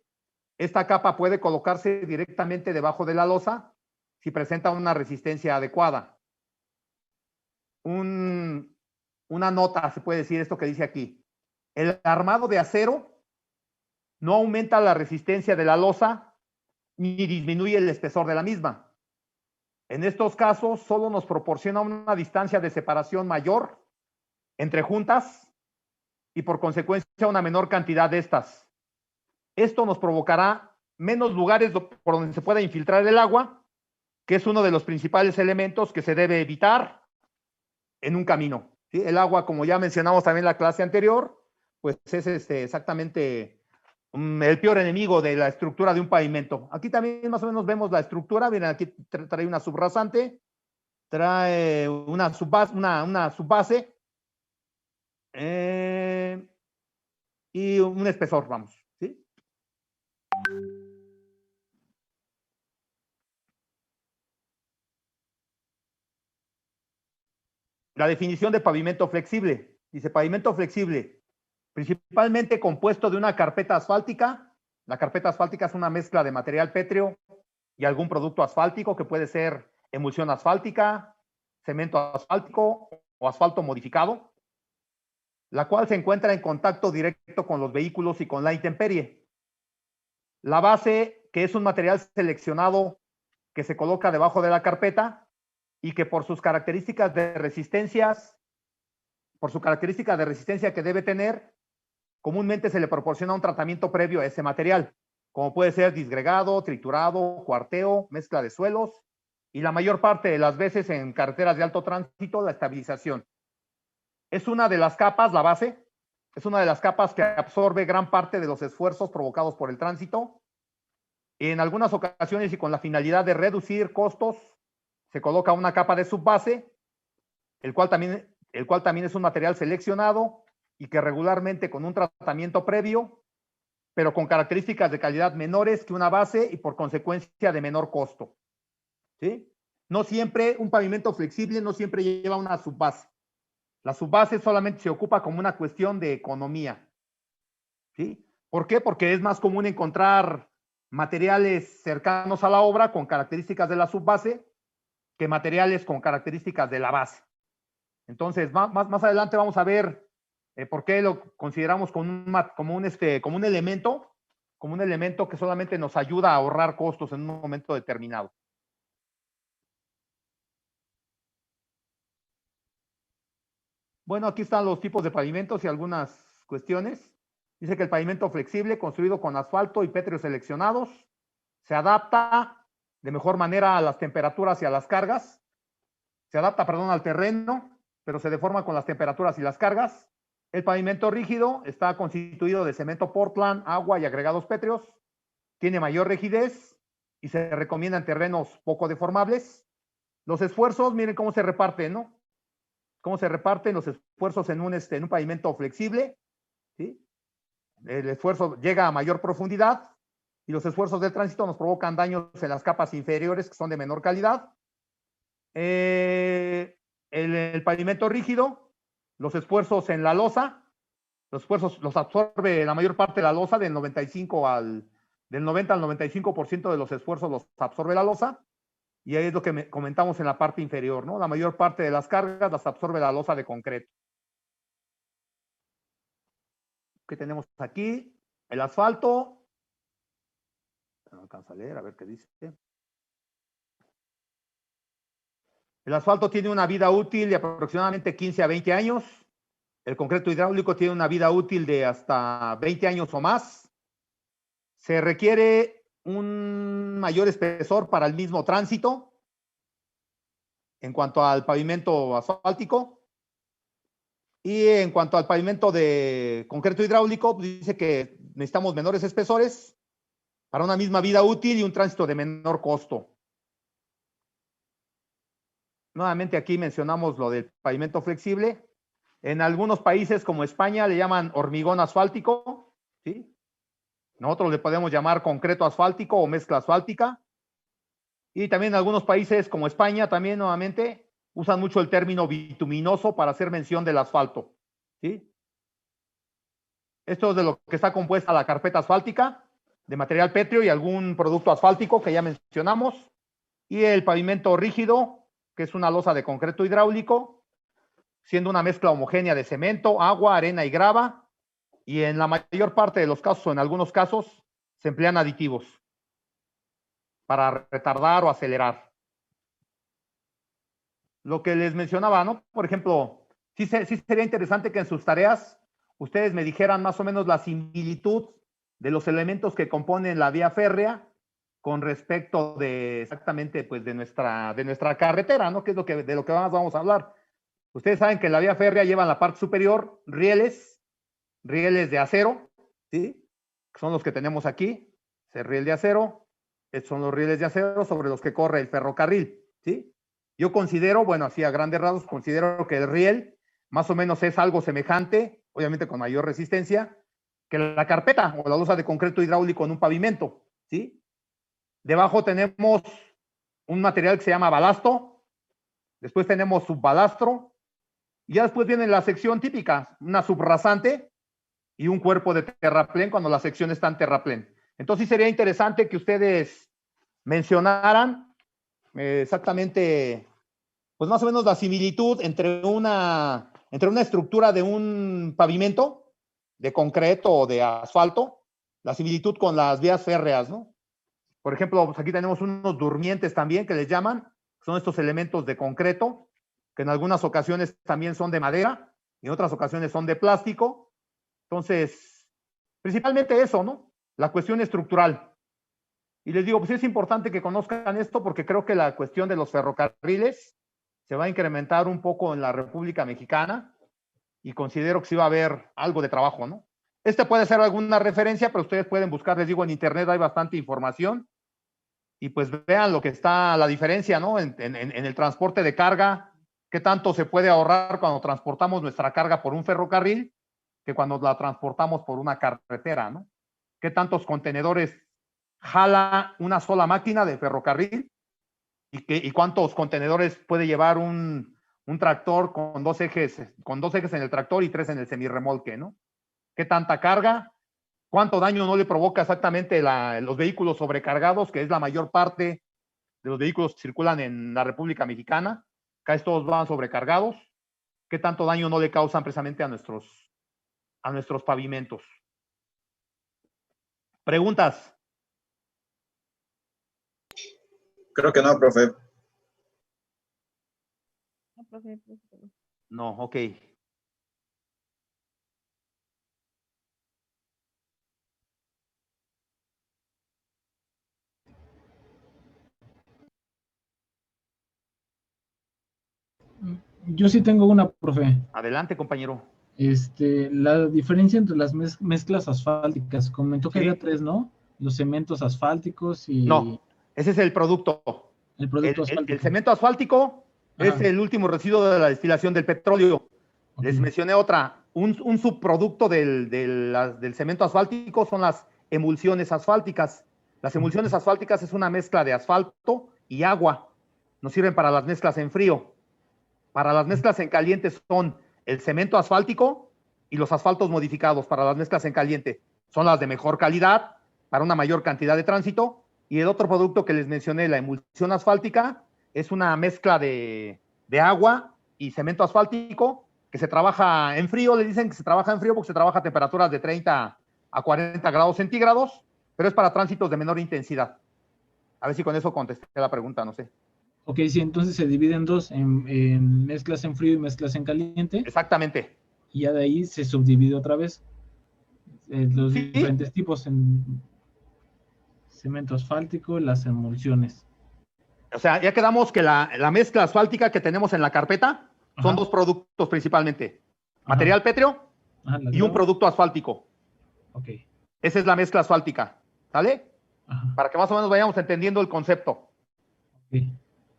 esta capa puede colocarse directamente debajo de la losa si presenta una resistencia adecuada. Una nota, se puede decir esto que dice aquí. El armado de acero no aumenta la resistencia de la losa ni disminuye el espesor de la misma. En estos casos, solo nos proporciona una distancia de separación mayor entre juntas y por consecuencia una menor cantidad de estas. Esto nos provocará menos lugares por donde se pueda infiltrar el agua, que es uno de los principales elementos que se debe evitar en un camino, ¿sí? El agua, como ya mencionamos también en la clase anterior, pues es exactamente el peor enemigo de la estructura de un pavimento. Aquí también más o menos vemos la estructura. Miren, aquí trae una subrasante, trae una subbase, y un espesor, vamos, ¿sí? La definición de pavimento flexible. Dice, pavimento flexible, principalmente compuesto de una carpeta asfáltica. La carpeta asfáltica es una mezcla de material pétreo y algún producto asfáltico, que puede ser emulsión asfáltica, cemento asfáltico o asfalto modificado, la cual se encuentra en contacto directo con los vehículos y con la intemperie. La base, que es un material seleccionado que se coloca debajo de la carpeta y que por sus características de resistencias, por su característica de resistencia que debe tener, comúnmente se le proporciona un tratamiento previo a ese material, como puede ser disgregado, triturado, cuarteo, mezcla de suelos y la mayor parte de las veces en carreteras de alto tránsito, la estabilización. Es una de las capas, la base, es una de las capas que absorbe gran parte de los esfuerzos provocados por el tránsito. En algunas ocasiones y con la finalidad de reducir costos, se coloca una capa de subbase, el cual también es un material seleccionado y que regularmente con un tratamiento previo, pero con características de calidad menores que una base y por consecuencia de menor costo, ¿sí? No siempre, un pavimento flexible no siempre lleva una subbase. La subbase solamente se ocupa como una cuestión de economía, ¿sí? ¿Por qué? Porque es más común encontrar materiales cercanos a la obra con características de la subbase que materiales con características de la base. Entonces, más adelante vamos a ver ¿Por qué lo consideramos como un elemento que solamente nos ayuda a ahorrar costos en un momento determinado? Bueno, aquí están los tipos de pavimentos y algunas cuestiones. Dice que el pavimento flexible, construido con asfalto y pétreos seleccionados, se adapta de mejor manera a las temperaturas y a las cargas. Se adapta, perdón, al terreno, pero se deforma con las temperaturas y las cargas. El pavimento rígido está constituido de cemento Portland, agua y agregados pétreos. Tiene mayor rigidez y se recomienda en terrenos poco deformables. Los esfuerzos, miren cómo se reparten, ¿no? Cómo se reparten los esfuerzos en un pavimento flexible, ¿sí? El esfuerzo llega a mayor profundidad y los esfuerzos de tránsito nos provocan daños en las capas inferiores que son de menor calidad. El pavimento rígido, los esfuerzos en la losa, los esfuerzos los absorbe la mayor parte de la losa, del 90 al 95% de los esfuerzos los absorbe la losa. Y ahí es lo que comentamos en la parte inferior, ¿no? La mayor parte de las cargas las absorbe la losa de concreto. ¿Qué tenemos aquí? El asfalto. No alcanza a leer, a ver qué dice. El asfalto tiene una vida útil de aproximadamente 15 a 20 años. El concreto hidráulico tiene una vida útil de hasta 20 años o más. Se requiere un mayor espesor para el mismo tránsito en cuanto al pavimento asfáltico. Y en cuanto al pavimento de concreto hidráulico, dice que necesitamos menores espesores para una misma vida útil y un tránsito de menor costo. Nuevamente aquí mencionamos lo del pavimento flexible. En algunos países como España le llaman hormigón asfáltico, ¿sí? Nosotros le podemos llamar concreto asfáltico o mezcla asfáltica. Y también en algunos países como España también nuevamente usan mucho el término bituminoso para hacer mención del asfalto, ¿sí? Esto es de lo que está compuesta la carpeta asfáltica, de material pétreo y algún producto asfáltico que ya mencionamos. Y el pavimento rígido, que es una losa de concreto hidráulico, siendo una mezcla homogénea de cemento, agua, arena y grava. Y en la mayor parte de los casos, o en algunos casos, se emplean aditivos para retardar o acelerar. Lo que les mencionaba, ¿no? Por ejemplo, sí sería interesante que en sus tareas ustedes me dijeran más o menos la similitud de los elementos que componen la vía férrea con respecto de exactamente, pues, de nuestra carretera, ¿no? Que es de lo que más vamos a hablar. Ustedes saben que la vía férrea lleva en la parte superior rieles de acero, ¿sí? Son los que tenemos aquí, ese riel de acero, estos son los rieles de acero sobre los que corre el ferrocarril, ¿sí? Yo considero, bueno, así a grandes rasgos, considero que el riel más o menos es algo semejante, obviamente con mayor resistencia, que la carpeta o la losa de concreto hidráulico en un pavimento, ¿sí? Debajo tenemos un material que se llama balasto, después tenemos subbalastro, y ya después viene la sección típica, una subrasante, y un cuerpo de terraplén cuando la sección está en terraplén. Entonces sí sería interesante que ustedes mencionaran exactamente, pues más o menos la similitud entre una estructura de un pavimento de concreto o de asfalto, la similitud con las vías férreas, ¿no? Por ejemplo, pues aquí tenemos unos durmientes también que les llaman, son estos elementos de concreto, que en algunas ocasiones también son de madera, y en otras ocasiones son de plástico. Entonces, principalmente eso, ¿no? La cuestión estructural. Y les digo, pues es importante que conozcan esto porque creo que la cuestión de los ferrocarriles se va a incrementar un poco en la República Mexicana y considero que sí va a haber algo de trabajo, ¿no? Puede ser alguna referencia, pero ustedes pueden buscar, les digo, en internet hay bastante información y pues vean lo que está la diferencia, ¿no? En el transporte de carga, qué tanto se puede ahorrar cuando transportamos nuestra carga por un ferrocarril que cuando la transportamos por una carretera, ¿no? ¿Qué tantos contenedores jala una sola máquina de ferrocarril? ¿Y cuántos contenedores puede llevar un tractor con dos ejes en el tractor y 3 en el semirremolque, ¿no? ¿Qué tanta carga? ¿Cuánto daño no le provoca exactamente los vehículos sobrecargados, que es la mayor parte de los vehículos que circulan en la República Mexicana? Casi todos van sobrecargados. ¿Qué tanto daño no le causan precisamente a nuestros a nuestros pavimentos. ¿Preguntas? Creo que no, profe. No, ok. Yo sí tengo una, profe. Adelante, compañero. La diferencia entre las mezclas asfálticas, comentó que Sí. había tres, ¿no? Los cementos asfálticos y No, ese es el producto. el producto asfáltico. El cemento asfáltico es Ajá. el último residuo de la destilación del petróleo. Ok. Les mencioné otra. Un subproducto del cemento asfáltico son las emulsiones asfálticas. Las emulsiones asfálticas es una mezcla de asfalto y agua. Nos sirven para las mezclas en frío. Para las mezclas en caliente son el cemento asfáltico y los asfaltos modificados. Para las mezclas en caliente son las de mejor calidad, para una mayor cantidad de tránsito. Y el otro producto que les mencioné, la emulsión asfáltica, es una mezcla de agua y cemento asfáltico que se trabaja en frío. Le dicen que se trabaja en frío porque se trabaja a temperaturas de 30 a 40 grados centígrados, pero es para tránsitos de menor intensidad. A ver si con eso contesté la pregunta, no sé. Ok, sí, entonces se divide en dos, en mezclas en frío y mezclas en caliente. Exactamente. Y ya de ahí se subdivide otra vez los Sí. diferentes tipos en cemento asfáltico, las emulsiones. O sea, ya quedamos que la mezcla asfáltica que tenemos en la carpeta son Ajá. dos productos principalmente. Material pétreo Ajá, la y un grava. producto asfáltico. Ok. Esa es la mezcla asfáltica. ¿Sale? Ajá. Para que más o menos vayamos entendiendo el concepto. Ok.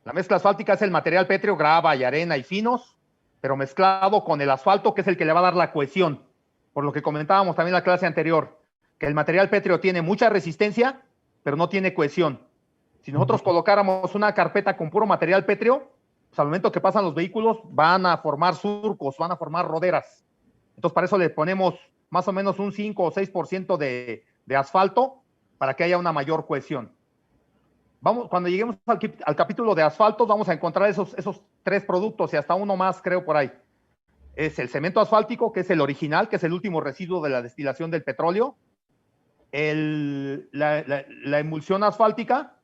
La mezcla asfáltica es el material pétreo, grava y arena y finos, pero mezclado con el asfalto, que es el que le va a dar la cohesión. Por lo que comentábamos también en la clase anterior, que el material pétreo tiene mucha resistencia, pero no tiene cohesión. Si nosotros colocáramos una carpeta con puro material pétreo, pues al momento que pasan los vehículos van a formar surcos, van a formar roderas. Entonces, para eso le ponemos más o menos un 5 o 6% de asfalto para que haya una mayor cohesión. Cuando lleguemos al capítulo de asfaltos, vamos a encontrar esos tres productos y hasta uno más, creo, por ahí. Es el cemento asfáltico, que es el original, que es el último residuo de la destilación del petróleo, la emulsión asfáltica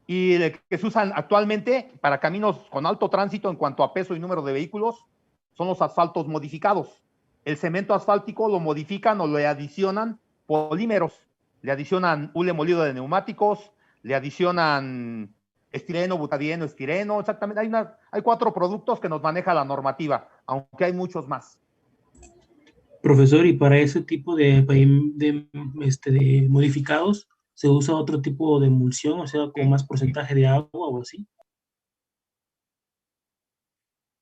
y el que se usan actualmente para caminos con alto tránsito en cuanto a peso y número de vehículos son los asfaltos modificados. El cemento asfáltico lo modifican o le adicionan polímeros, le adicionan hule molido de neumáticos, le adicionan estireno, butadieno, estireno, exactamente. Hay 4 productos que nos maneja la normativa, aunque hay muchos más. Profesor, y para ese tipo de modificados, ¿se usa otro tipo de emulsión, o sea, con más porcentaje de agua o así?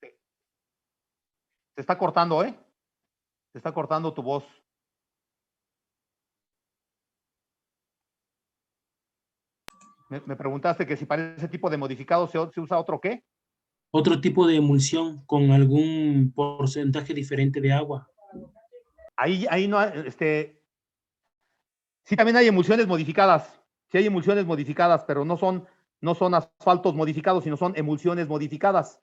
Se está cortando, ¿eh? Se está cortando tu voz. Me preguntaste que si para ese tipo de modificados se usa otro ¿qué? Otro tipo de emulsión con algún porcentaje diferente de agua. Ahí no, sí también hay emulsiones modificadas. Sí hay emulsiones modificadas, pero no son asfaltos modificados, sino son emulsiones modificadas.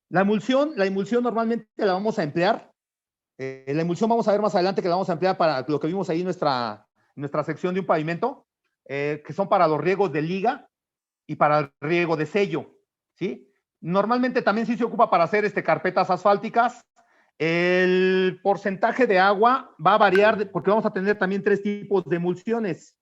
La emulsión normalmente la vamos a emplear. La emulsión vamos a ver más adelante que la vamos a emplear para lo que vimos ahí en nuestra sección de un pavimento, que son para los riegos de liga y para el riego de sello, ¿sí? Normalmente también sí se ocupa para hacer carpetas asfálticas. El porcentaje de agua va a variar porque vamos a tener también 3 tipos de emulsiones.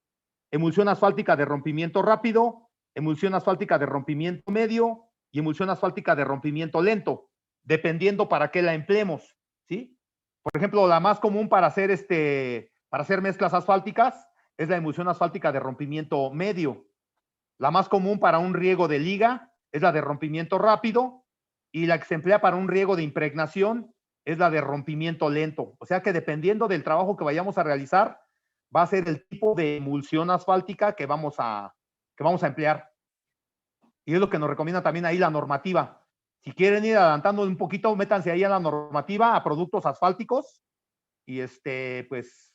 Emulsión asfáltica de rompimiento rápido, emulsión asfáltica de rompimiento medio y emulsión asfáltica de rompimiento lento, dependiendo para qué la empleemos, ¿sí? Por ejemplo, la más común para hacer mezclas asfálticas es la emulsión asfáltica de rompimiento medio. La más común para un riego de liga es la de rompimiento rápido y la que se emplea para un riego de impregnación es la de rompimiento lento. O sea que dependiendo del trabajo que vayamos a realizar, va a ser el tipo de emulsión asfáltica que vamos a emplear. Y es lo que nos recomienda también ahí la normativa. Si quieren ir adelantando un poquito, métanse ahí a la normativa, a productos asfálticos, y pues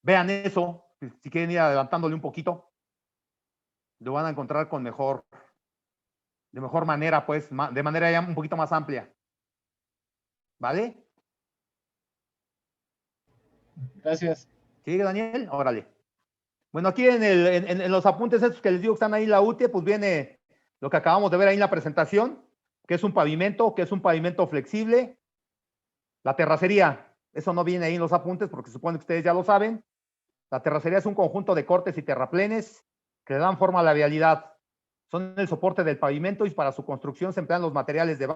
vean eso. Si quieren ir adelantándole un poquito, lo van a encontrar de mejor manera, pues, de manera ya un poquito más amplia. ¿Vale? Gracias. ¿Sigue, Daniel? Órale. Bueno, aquí en los apuntes estos que les digo que están ahí en la UTE, pues viene lo que acabamos de ver ahí en la presentación, que es un pavimento flexible. La terracería, eso no viene ahí en los apuntes porque se supone que ustedes ya lo saben. La terracería es un conjunto de cortes y terraplenes que le dan forma a la vialidad. Son el soporte del pavimento y para su construcción se emplean los materiales de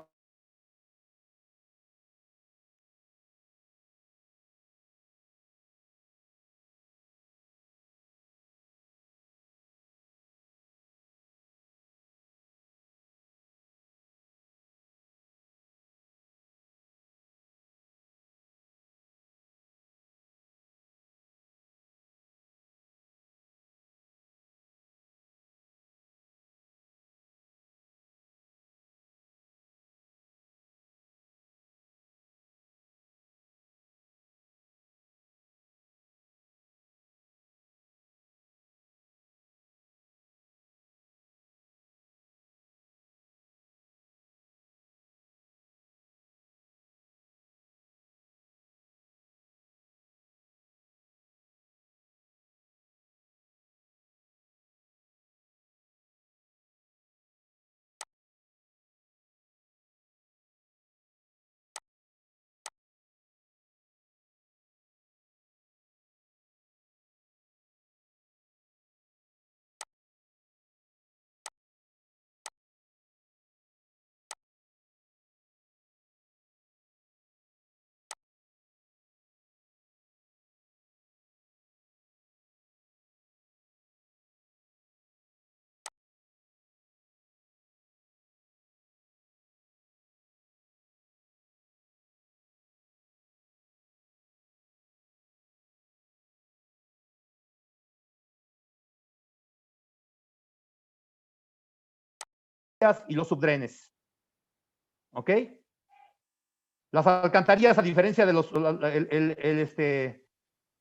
y los subdrenes. ¿Ok? Las alcantarillas, a diferencia de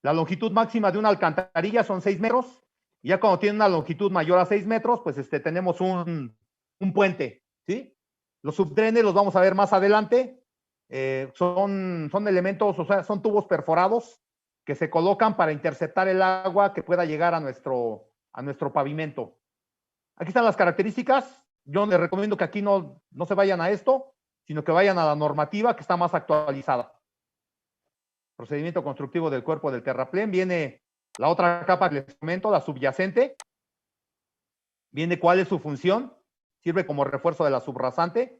la longitud máxima de una alcantarilla son 6 metros. Y ya cuando tiene una longitud mayor a 6 metros, pues tenemos un puente. ¿Sí? Los subdrenes los vamos a ver más adelante. Son elementos, o sea, son tubos perforados que se colocan para interceptar el agua que pueda llegar a nuestro pavimento. Aquí están las características. Yo les recomiendo que aquí no se vayan a esto, sino que vayan a la normativa que está más actualizada. Procedimiento constructivo del cuerpo del terraplén. Viene la otra capa que les comento, la subyacente. Viene cuál es su función. Sirve como refuerzo de la subrasante.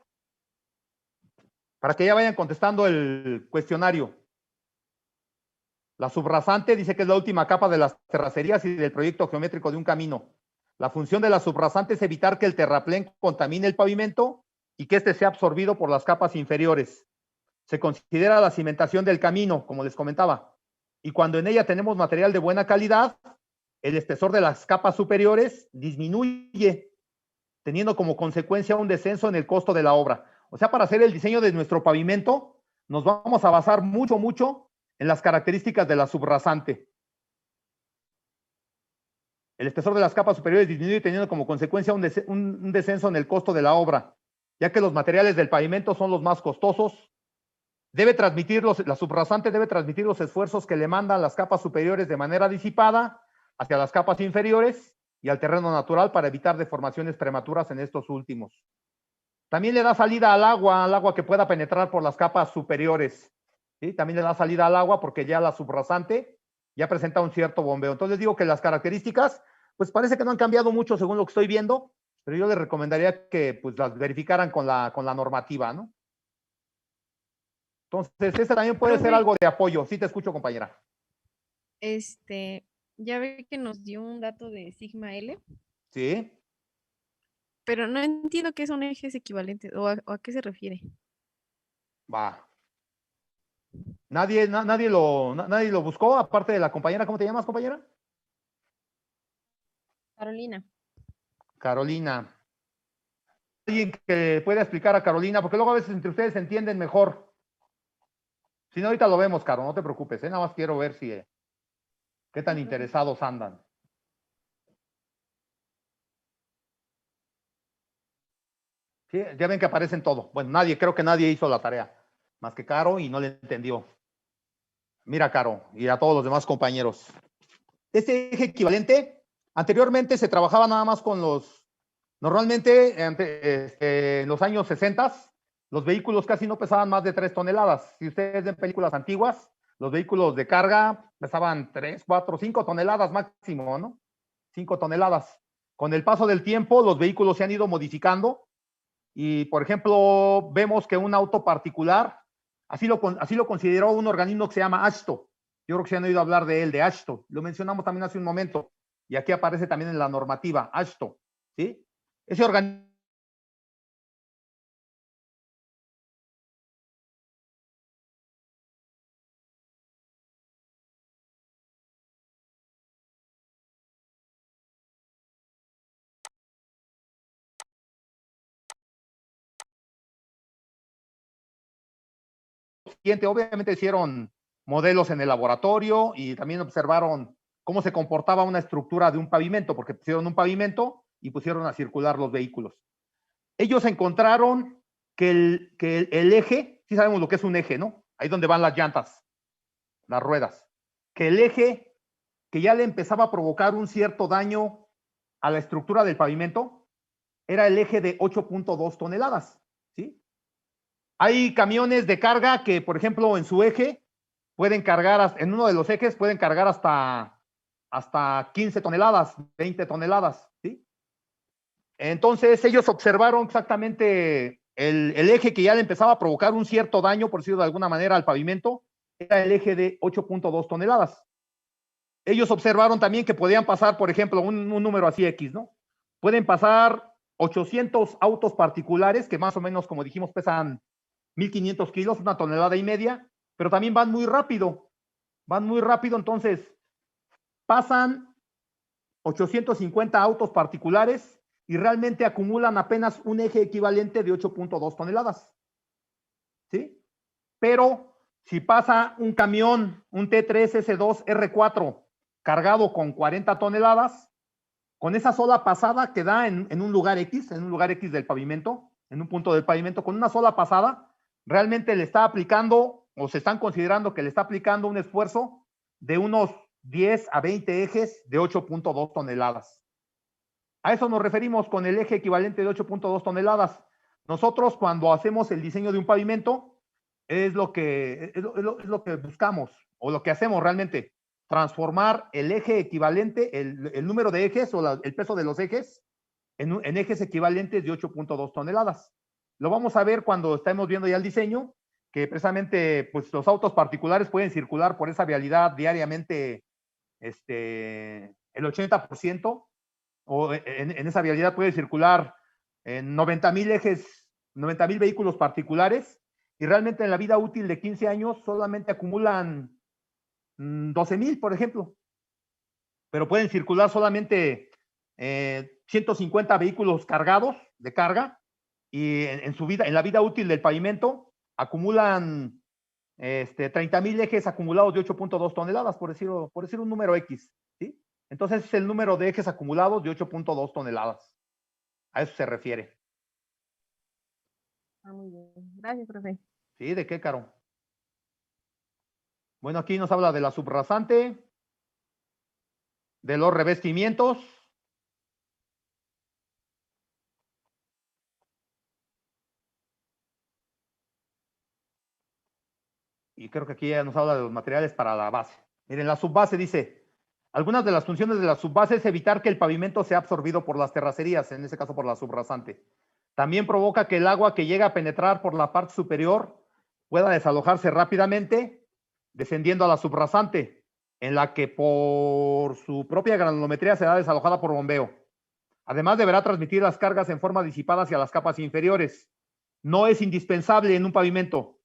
Para que ya vayan contestando el cuestionario. La subrasante dice que es la última capa de las terracerías y del proyecto geométrico de un camino. La función de la subrasante es evitar que el terraplén contamine el pavimento y que éste sea absorbido por las capas inferiores. Se considera la cimentación del camino, como les comentaba, y cuando en ella tenemos material de buena calidad, el espesor de las capas superiores disminuye, teniendo como consecuencia un descenso en el costo de la obra. O sea, para hacer el diseño de nuestro pavimento, nos vamos a basar mucho en las características de la subrasante. El espesor de las capas superiores disminuye teniendo como consecuencia un descenso en el costo de la obra, ya que los materiales del pavimento son los más costosos. La subrasante debe transmitir los esfuerzos que le mandan las capas superiores de manera disipada hacia las capas inferiores y al terreno natural para evitar deformaciones prematuras en estos últimos. También le da salida al agua que pueda penetrar por las capas superiores. ¿Sí? También le da salida al agua porque ya la subrasante ya presenta un cierto bombeo. Entonces digo que las características, pues parece que no han cambiado mucho según lo que estoy viendo, pero yo les recomendaría que pues las verificaran con la normativa, ¿no? Entonces, este también puede ser algo de apoyo. Sí te escucho, compañera. Ya ve que nos dio un dato de sigma L. Sí. Pero no entiendo qué son ejes equivalentes o a qué se refiere. Va. Nadie lo buscó, aparte de la compañera. ¿Cómo te llamas, compañera? Carolina. Carolina. Alguien que pueda explicar a Carolina, porque luego a veces entre ustedes se entienden mejor. Si no, ahorita lo vemos, Caro, no te preocupes, nada más quiero ver qué tan interesados andan. Sí, ya ven que aparecen todo. Bueno, creo que nadie hizo la tarea, más que Caro y no le entendió. Mira, Caro, y a todos los demás compañeros. Este eje equivalente, anteriormente se trabajaba nada más con normalmente en los años 60, los vehículos casi no pesaban más de 3 toneladas. Si ustedes ven películas antiguas, los vehículos de carga pesaban 3, 4, 5 toneladas máximo, ¿no? 5 toneladas. Con el paso del tiempo, los vehículos se han ido modificando y, por ejemplo, vemos que un auto particular, así lo consideró un organismo que se llama AASHTO. Yo creo que se han oído hablar de él, de AASHTO. Lo mencionamos también hace un momento y aquí aparece también en la normativa, AASHTO, ¿sí? Ese organismo obviamente hicieron modelos en el laboratorio y también observaron cómo se comportaba una estructura de un pavimento, porque pusieron un pavimento y pusieron a circular los vehículos. Ellos encontraron que el eje, sí sabemos lo que es un eje, ¿no? Ahí donde van las llantas, las ruedas. Que el eje, que ya le empezaba a provocar un cierto daño a la estructura del pavimento, era el eje de 8.2 toneladas, ¿sí? Hay camiones de carga que, por ejemplo, en su eje pueden cargar, en uno de los ejes pueden cargar hasta 15 toneladas, 20 toneladas, ¿sí? Entonces ellos observaron exactamente el eje que ya le empezaba a provocar un cierto daño, por decirlo de alguna manera, al pavimento, era el eje de 8.2 toneladas. Ellos observaron también que podían pasar, por ejemplo, un número así X, ¿no? Pueden pasar 800 autos particulares, que más o menos, como dijimos, pesan 1.500 kilos, 1,5 toneladas, pero también van muy rápido, entonces pasan 850 autos particulares y realmente acumulan apenas un eje equivalente de 8.2 toneladas, ¿sí? Pero si pasa un camión, un T3S2 R4 cargado con 40 toneladas, con esa sola pasada que da en un lugar X, del pavimento, en un punto del pavimento, con una sola pasada, realmente le está aplicando, o se están considerando que le está aplicando un esfuerzo de unos 10 a 20 ejes de 8.2 toneladas. A eso nos referimos con el eje equivalente de 8.2 toneladas. Nosotros, cuando hacemos el diseño de un pavimento, es lo que buscamos, o lo que hacemos realmente, transformar el eje equivalente, el número de ejes o el peso de los ejes en ejes equivalentes de 8.2 toneladas. Lo vamos a ver cuando estemos viendo ya el diseño, que precisamente pues, los autos particulares pueden circular por esa vialidad diariamente el 80%, o en esa vialidad puede circular en 90,000 ejes, 90,000 vehículos particulares, y realmente en la vida útil de 15 años solamente acumulan 12,000, por ejemplo. Pero pueden circular solamente 150 vehículos cargados de carga, y en la vida útil del pavimento acumulan 30,000 ejes acumulados de 8.2 toneladas, por decir un número X, ¿sí? Entonces es el número de ejes acumulados de 8.2 toneladas. A eso se refiere. Muy bien. Gracias, profe. ¿Sí? ¿De qué, Caro? Bueno, aquí nos habla de la subrasante, de los revestimientos, y creo que aquí ya nos habla de los materiales para la base. Miren, la subbase dice, algunas de las funciones de la subbase es evitar que el pavimento sea absorbido por las terracerías, en este caso por la subrasante. También provoca que el agua que llega a penetrar por la parte superior pueda desalojarse rápidamente, descendiendo a la subrasante, en la que por su propia granulometría será desalojada por bombeo. Además, deberá transmitir las cargas en forma disipada hacia las capas inferiores. No es indispensable en un pavimento.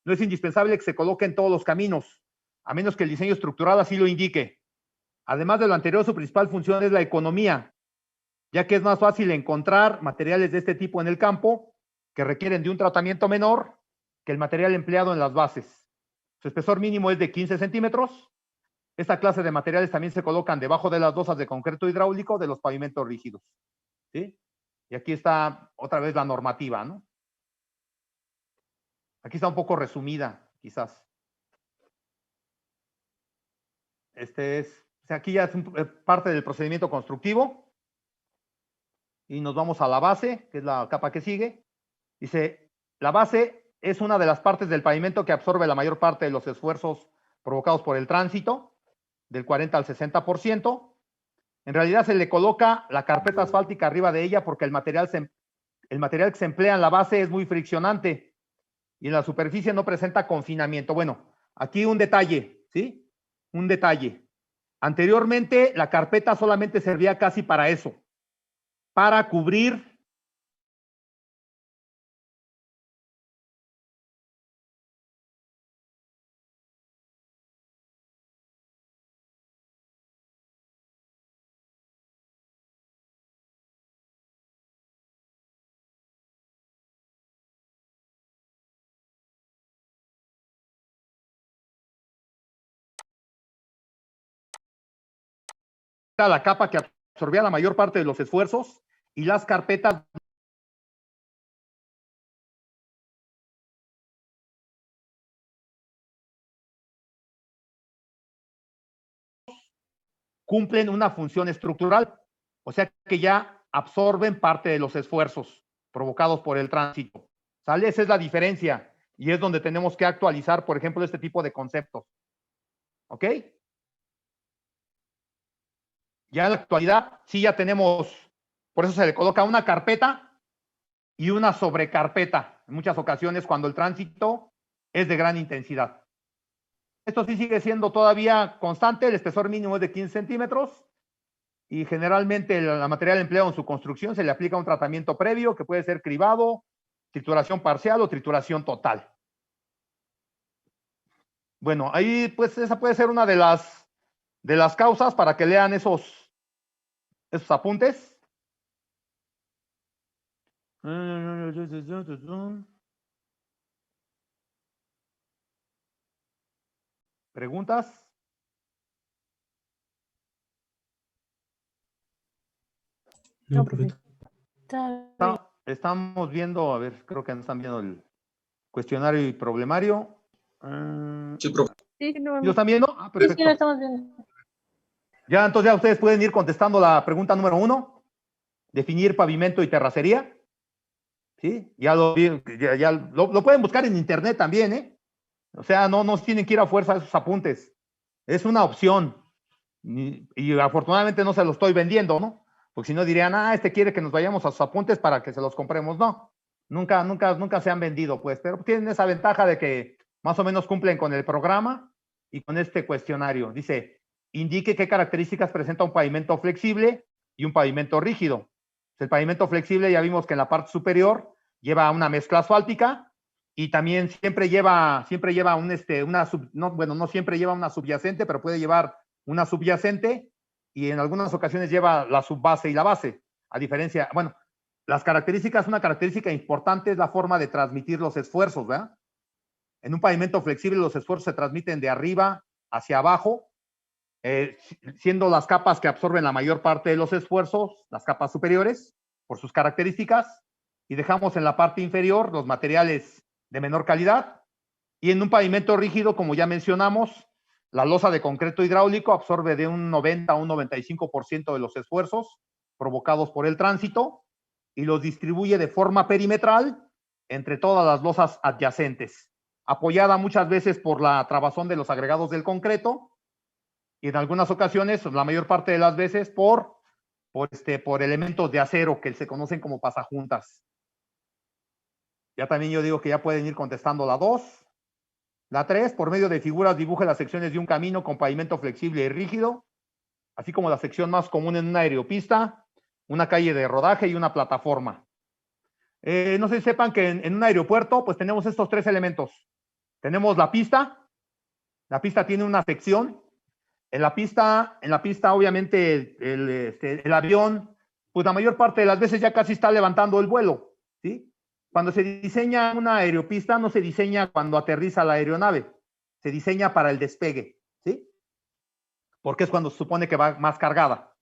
No es indispensable que se coloque en todos los caminos, a menos que el diseño estructural así lo indique. Además de lo anterior, su principal función es la economía, ya que es más fácil encontrar materiales de este tipo en el campo que requieren de un tratamiento menor que el material empleado en las bases. Su espesor mínimo es de 15 centímetros. Esta clase de materiales también se colocan debajo de las losas de concreto hidráulico de los pavimentos rígidos, ¿sí? Y aquí está otra vez la normativa, ¿no? Aquí está un poco resumida, quizás. Aquí ya es parte del procedimiento constructivo. Y nos vamos a la base, que es la capa que sigue. Dice, la base es una de las partes del pavimento que absorbe la mayor parte de los esfuerzos provocados por el tránsito, del 40 al 60%. En realidad se le coloca la carpeta asfáltica arriba de ella porque el material que se emplea en la base es muy friccionante y en la superficie no presenta confinamiento. Bueno, aquí un detalle, ¿sí? Un detalle. Anteriormente la carpeta solamente servía casi para eso, para cubrir la capa que absorbía la mayor parte de los esfuerzos y las carpetas cumplen una función estructural, o sea que ya absorben parte de los esfuerzos provocados por el tránsito. ¿Sale? Esa es la diferencia y es donde tenemos que actualizar, por ejemplo, este tipo de conceptos. ¿Ok? Ya en la actualidad, sí ya tenemos, por eso se le coloca una carpeta y una sobrecarpeta, en muchas ocasiones cuando el tránsito es de gran intensidad. Esto sí sigue siendo todavía constante, el espesor mínimo es de 15 centímetros y generalmente el material empleado en su construcción se le aplica un tratamiento previo que puede ser cribado, trituración parcial o trituración total. Bueno, ahí pues esa puede ser una de las causas para que lean esos apuntes. ¿Preguntas? No, profe. Estamos viendo, a ver, creo que no están viendo el cuestionario y problemario. Sí, profe. Sí, no, ¿Lo están viendo? Ah, perfecto. sí, lo estamos viendo. Ya, entonces ya ustedes pueden ir contestando la pregunta número 1. Definir pavimento y terracería. ¿Sí? Ya lo pueden buscar en internet también, ¿eh? O sea, no tienen que ir a fuerza a esos apuntes. Es una opción. Y afortunadamente no se los estoy vendiendo, ¿no? Porque si no dirían, quiere que nos vayamos a sus apuntes para que se los compremos. No, nunca se han vendido, pues. Pero tienen esa ventaja de que más o menos cumplen con el programa y con este cuestionario. Dice, indique qué características presenta un pavimento flexible y un pavimento rígido. El pavimento flexible ya vimos que en la parte superior lleva una mezcla asfáltica y también siempre lleva no siempre lleva una subyacente, pero puede llevar una subyacente y en algunas ocasiones lleva la subbase y la base. A diferencia, bueno, una característica importante es la forma de transmitir los esfuerzos, ¿verdad? En un pavimento flexible los esfuerzos se transmiten de arriba hacia abajo, siendo las capas que absorben la mayor parte de los esfuerzos, las capas superiores, por sus características, y dejamos en la parte inferior los materiales de menor calidad, y en un pavimento rígido, como ya mencionamos, la losa de concreto hidráulico absorbe de un 90 a un 95% de los esfuerzos provocados por el tránsito y los distribuye de forma perimetral entre todas las losas adyacentes, apoyada muchas veces por la trabazón de los agregados del concreto y en algunas ocasiones, la mayor parte de las veces, por elementos de acero que se conocen como pasajuntas. Ya también yo digo que ya pueden ir contestando la 2. La 3, por medio de figuras dibuje las secciones de un camino con pavimento flexible y rígido, así como la sección más común en una aeropista, una calle de rodaje y una plataforma. No sé si sepan que en un aeropuerto pues tenemos estos 3 elementos. Tenemos la pista tiene una sección. En la pista obviamente el avión, pues la mayor parte de las veces ya casi está levantando el vuelo, ¿sí? Cuando se diseña una aeropista, no se diseña cuando aterriza la aeronave, se diseña para el despegue, ¿sí? Porque es cuando se supone que va más cargada.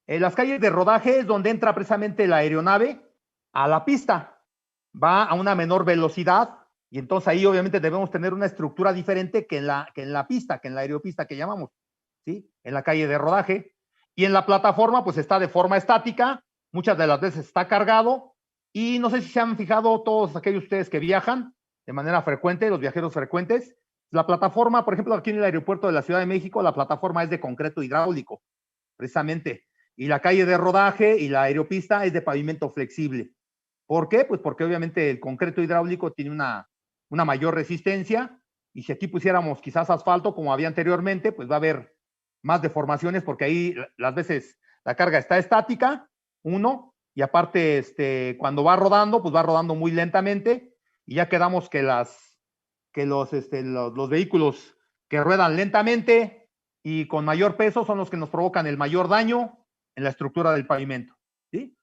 En las calles de rodaje es donde entra precisamente la aeronave a la pista, va a una menor velocidad y entonces ahí obviamente debemos tener una estructura diferente que en la pista, que en la aeropista que llamamos. ¿sí? En la calle de rodaje. Y en la plataforma, pues está de forma estática, muchas de las veces está cargado, y no sé si se han fijado todos aquellos ustedes que viajan de manera frecuente, los viajeros frecuentes, la plataforma, por ejemplo, aquí en el aeropuerto de la Ciudad de México, la plataforma es de concreto hidráulico, precisamente, y la calle de rodaje y la aeropista es de pavimento flexible. ¿Por qué? Pues porque obviamente el concreto hidráulico tiene una mayor resistencia, y si aquí pusiéramos quizás asfalto, como había anteriormente, pues va a haber más deformaciones, porque ahí las veces la carga está estática, uno, y aparte, cuando va rodando, pues va rodando muy lentamente, y ya quedamos que los vehículos que ruedan lentamente y con mayor peso son los que nos provocan el mayor daño en la estructura del pavimento, ¿sí?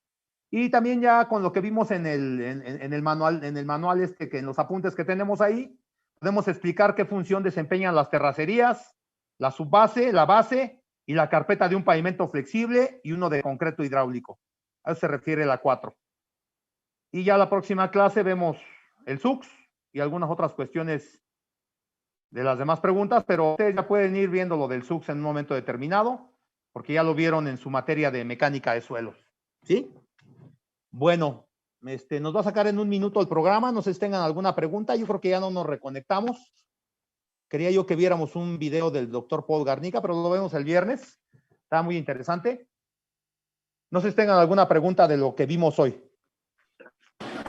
Y también ya con lo que vimos en el manual, que en los apuntes que tenemos ahí, podemos explicar qué función desempeñan las terracerías, la subbase, la base y la carpeta de un pavimento flexible y uno de concreto hidráulico. A eso se refiere la 4. Y ya la próxima clase vemos el SUX y algunas otras cuestiones de las demás preguntas, pero ustedes ya pueden ir viendo lo del SUX en un momento determinado, porque ya lo vieron en su materia de mecánica de suelos, ¿sí? Bueno, nos va a sacar en un minuto el programa, no sé si tengan alguna pregunta, yo creo que ya no nos reconectamos. Quería yo que viéramos un video del doctor Paul Garnica, pero lo vemos el viernes, está muy interesante. No sé si tengan alguna pregunta de lo que vimos hoy.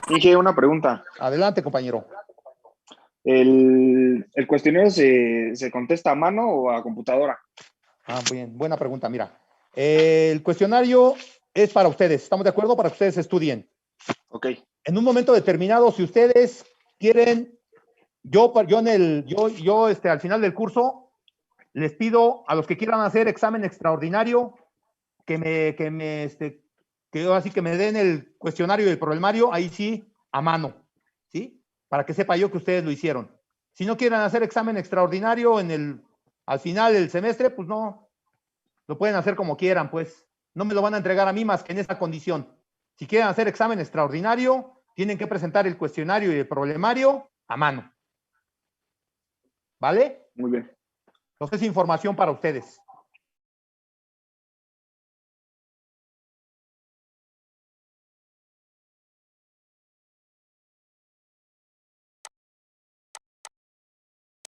Dije una pregunta. Adelante, compañero. ¿El cuestionario se contesta a mano o a computadora? Ah, bien, buena pregunta, mira. El cuestionario es para ustedes, ¿estamos de acuerdo? Para que ustedes estudien. Ok. En un momento determinado, si ustedes quieren, al final del curso, les pido a los que quieran hacer examen extraordinario que así que me den el cuestionario y el problemario, ahí sí, a mano, ¿sí? Para que sepa yo que ustedes lo hicieron. Si no quieren hacer examen extraordinario al final del semestre, pues no, lo pueden hacer como quieran, pues. No me lo van a entregar a mí más que en esa condición. Si quieren hacer examen extraordinario, tienen que presentar el cuestionario y el problemario a mano. ¿Vale? Muy bien. Entonces, información para ustedes.